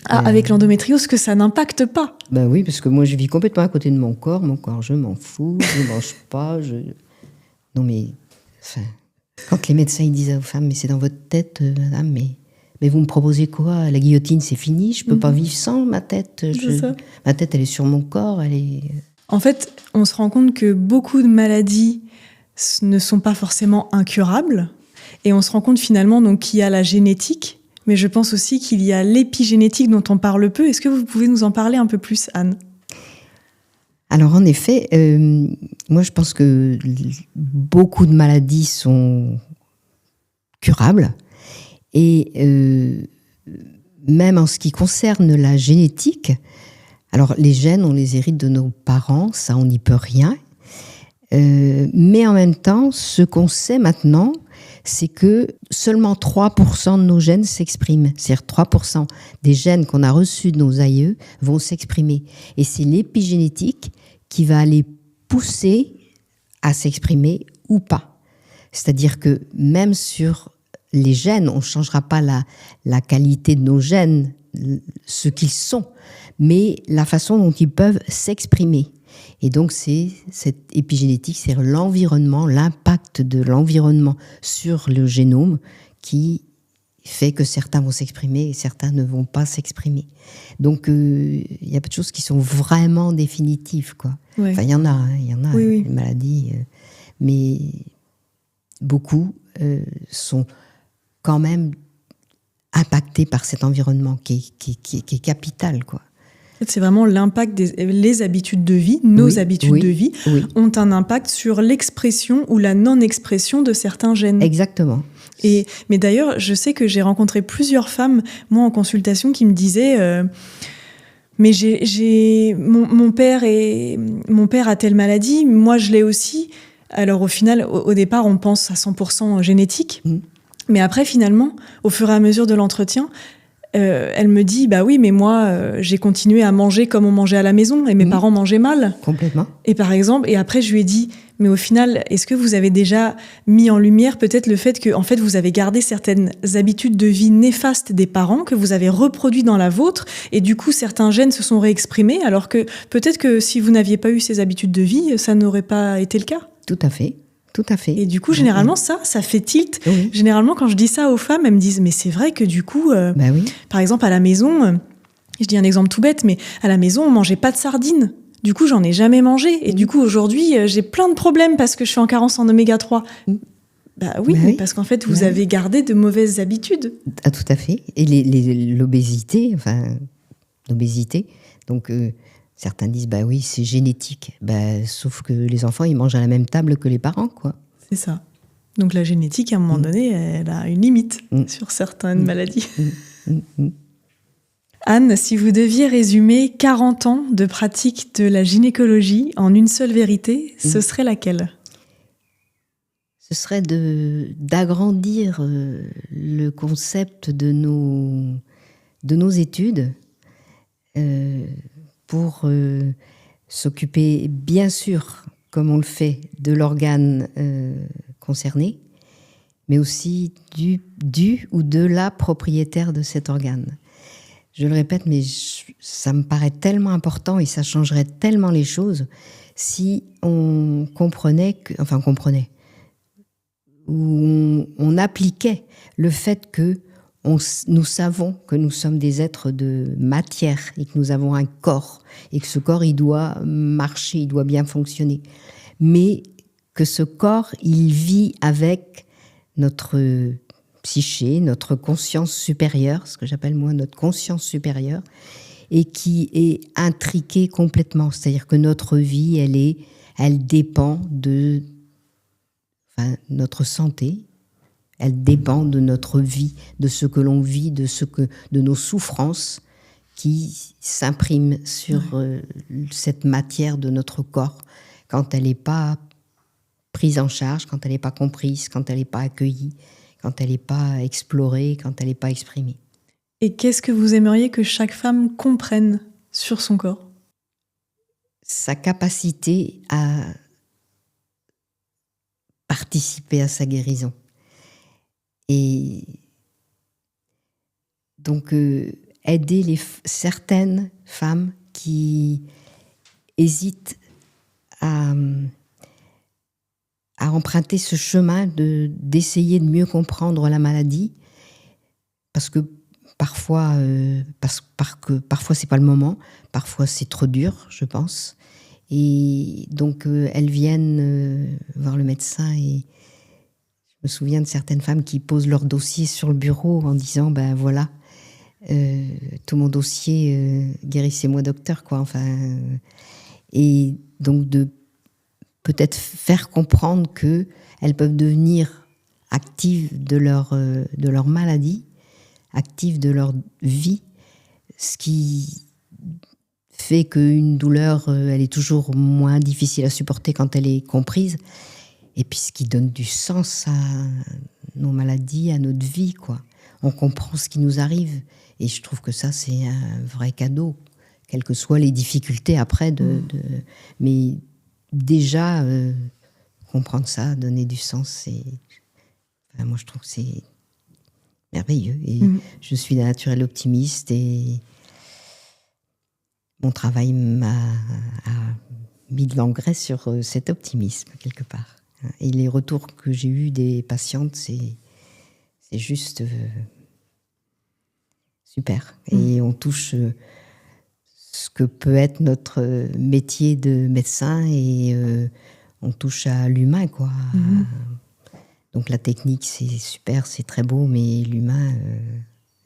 avec l'endométriose, que ça n'impacte pas. Oui, parce que moi, je vis complètement à côté de mon corps, je m'en fous, je ne mange pas. Non, mais quand les médecins ils disent aux femmes, mais c'est dans votre tête, madame, mais vous me proposez quoi? La guillotine, c'est fini, je peux pas vivre sans ma tête. Ma tête, elle est sur mon corps, elle est... En fait, on se rend compte que beaucoup de maladies ne sont pas forcément incurables, et on se rend compte finalement donc, qu'il y a la génétique, mais je pense aussi qu'il y a l'épigénétique dont on parle peu. Est-ce que vous pouvez nous en parler un peu plus, Anne? Alors en effet, moi je pense que beaucoup de maladies sont curables et même en ce qui concerne la génétique, alors les gènes on les hérite de nos parents, ça on n'y peut rien, mais en même temps ce qu'on sait maintenant c'est que seulement 3% de nos gènes s'expriment. C'est-à-dire 3% des gènes qu'on a reçus de nos aïeux vont s'exprimer. Et c'est l'épigénétique qui va les pousser à s'exprimer ou pas. C'est-à-dire que même sur les gènes, on ne changera pas la qualité de nos gènes, ce qu'ils sont, mais la façon dont ils peuvent s'exprimer. Et donc, c'est cette épigénétique, c'est l'environnement, l'impact de l'environnement sur le génome qui fait que certains vont s'exprimer et certains ne vont pas s'exprimer. Donc, il y a peu de choses qui sont vraiment définitives, quoi. Ouais. Enfin, il y en a, oui. des maladies, mais beaucoup sont quand même impactés par cet environnement qui est capital, quoi. C'est vraiment l'impact les habitudes de vie, nos habitudes de vie, ont un impact sur l'expression ou la non-expression de certains gènes. Exactement. Mais d'ailleurs, je sais que j'ai rencontré plusieurs femmes, moi en consultation, qui me disaient mais mon père a telle maladie, moi je l'ai aussi. Alors au final, au départ, on pense à 100% génétique, mais après finalement, au fur et à mesure de l'entretien, elle me dit, bah oui, mais moi, j'ai continué à manger comme on mangeait à la maison et mes parents mangeaient mal. Complètement. Et par exemple, et après, je lui ai dit, mais au final, est-ce que vous avez déjà mis en lumière peut-être le fait que, en fait, vous avez gardé certaines habitudes de vie néfastes des parents que vous avez reproduit dans la vôtre et du coup, certains gènes se sont réexprimés alors que peut-être que si vous n'aviez pas eu ces habitudes de vie, ça n'aurait pas été le cas. Tout à fait. Tout à fait. Et du coup, généralement, ça fait tilt. Oui. Généralement, quand je dis ça aux femmes, elles me disent, mais c'est vrai que du coup, oui. Par exemple, à la maison, je dis un exemple tout bête, mais à la maison, on mangeait pas de sardines. Du coup, j'en ai jamais mangé. Et du coup, aujourd'hui, j'ai plein de problèmes parce que je suis en carence en oméga 3. Bah oui, mais parce qu'en fait, vous avez gardé de mauvaises habitudes. Ah, tout à fait. Et l'obésité, donc... certains disent, bah oui, c'est génétique. Sauf que les enfants, ils mangent à la même table que les parents, quoi. C'est ça. Donc la génétique, à un moment donné, elle a une limite sur certaines maladies. Anne, si vous deviez résumer 40 ans de pratique de la gynécologie en une seule vérité, ce serait laquelle ? Ce serait d'agrandir le concept de nos études pour s'occuper, bien sûr, comme on le fait, de l'organe concerné, mais aussi du ou de la propriétaire de cet organe. Je le répète, mais ça me paraît tellement important et ça changerait tellement les choses si on comprenait, ou on appliquait le fait que nous savons que nous sommes des êtres de matière et que nous avons un corps et que ce corps, il doit marcher, il doit bien fonctionner. Mais que ce corps, il vit avec notre psyché, notre conscience supérieure, ce que j'appelle moi notre conscience supérieure, et qui est intriquée complètement. C'est-à-dire que notre vie, elle dépend de notre santé. Elle dépend de notre vie, de ce que l'on vit, de nos souffrances qui s'impriment sur cette matière de notre corps quand elle n'est pas prise en charge, quand elle n'est pas comprise, quand elle n'est pas accueillie, quand elle n'est pas explorée, quand elle n'est pas exprimée. Et qu'est-ce que vous aimeriez que chaque femme comprenne sur son corps ? Sa capacité à participer à sa guérison. Et donc, aider certaines femmes qui hésitent à emprunter ce chemin d'essayer de mieux comprendre la maladie, parce que parfois, c'est pas le moment, parfois c'est trop dur, je pense. Et donc, elles viennent voir le médecin et je me souviens de certaines femmes qui posent leur dossier sur le bureau en disant, ben voilà, tout mon dossier, guérissez-moi docteur, quoi. Enfin, Et donc de peut-être faire comprendre qu'elles peuvent devenir actives de leur maladie, actives de leur vie, ce qui fait qu'une douleur, elle est toujours moins difficile à supporter quand elle est comprise, et puis ce qui donne du sens à nos maladies, à notre vie, quoi. On comprend ce qui nous arrive, et je trouve que ça, c'est un vrai cadeau, quelles que soient les difficultés après, mais déjà, comprendre ça, donner du sens, enfin, moi je trouve que c'est merveilleux, et je suis d'un naturel optimiste, et mon travail a mis de l'engrais sur cet optimisme, quelque part. Et les retours que j'ai eus des patientes, c'est juste super. Et on touche ce que peut être notre métier de médecin, et on touche à l'humain, quoi. Donc la technique, c'est super, c'est très beau, mais l'humain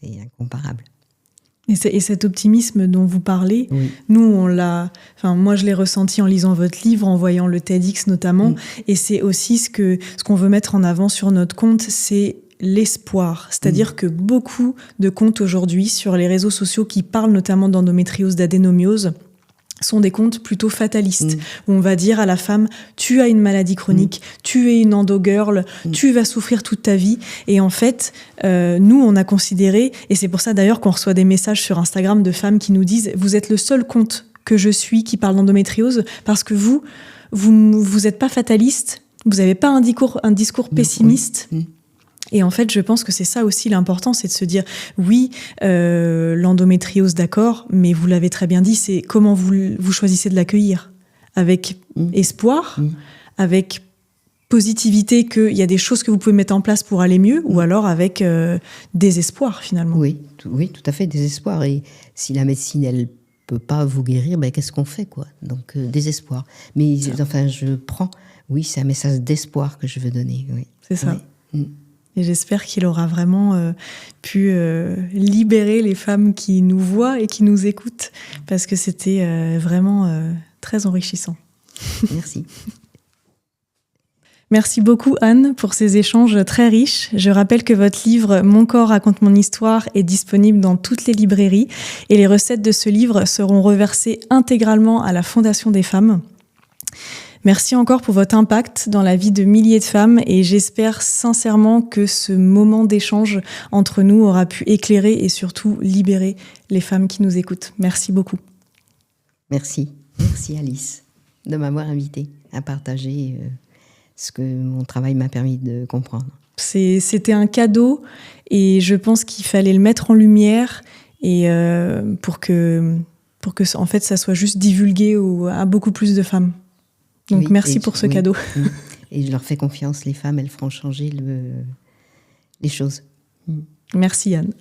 est incomparable. Et cet optimisme dont vous parlez, nous, moi je l'ai ressenti en lisant votre livre, en voyant le TEDx notamment, et c'est aussi ce qu'on veut mettre en avant sur notre compte, c'est l'espoir. C'est-à-dire que beaucoup de comptes aujourd'hui sur les réseaux sociaux qui parlent notamment d'endométriose, d'adénomiose, sont des comptes plutôt fatalistes, où on va dire à la femme, tu as une maladie chronique, tu es une endo-girl, tu vas souffrir toute ta vie. Et en fait, nous, on a considéré, et c'est pour ça d'ailleurs qu'on reçoit des messages sur Instagram de femmes qui nous disent, vous êtes le seul compte que je suis qui parle d'endométriose, parce que vous êtes pas fataliste, vous n'avez pas un discours pessimiste. Et en fait, je pense que c'est ça aussi l'important, c'est de se dire, oui, l'endométriose, d'accord, mais vous l'avez très bien dit, c'est comment vous choisissez de l'accueillir. Avec espoir, avec positivité qu'il y a des choses que vous pouvez mettre en place pour aller mieux, ou alors avec désespoir, finalement. Oui, tout à fait, désespoir. Et si la médecine, elle peut pas vous guérir, qu'est-ce qu'on fait, quoi? Donc, désespoir. Mais enfin, c'est un message d'espoir que je veux donner. Oui. C'est ça. Et j'espère qu'il aura vraiment pu libérer les femmes qui nous voient et qui nous écoutent, parce que c'était vraiment très enrichissant. Merci. Merci beaucoup Anne pour ces échanges très riches. Je rappelle que votre livre « Mon corps raconte mon histoire » est disponible dans toutes les librairies, et les recettes de ce livre seront reversées intégralement à la Fondation des femmes. Merci encore pour votre impact dans la vie de milliers de femmes, et j'espère sincèrement que ce moment d'échange entre nous aura pu éclairer et surtout libérer les femmes qui nous écoutent. Merci beaucoup. Merci. Merci Alice de m'avoir invitée à partager ce que mon travail m'a permis de comprendre. C'était un cadeau, et je pense qu'il fallait le mettre en lumière, et pour que en fait ça soit juste divulgué à beaucoup plus de femmes. Donc merci pour ce cadeau. Et je leur fais confiance, les femmes, elles feront changer les choses. Merci Anne.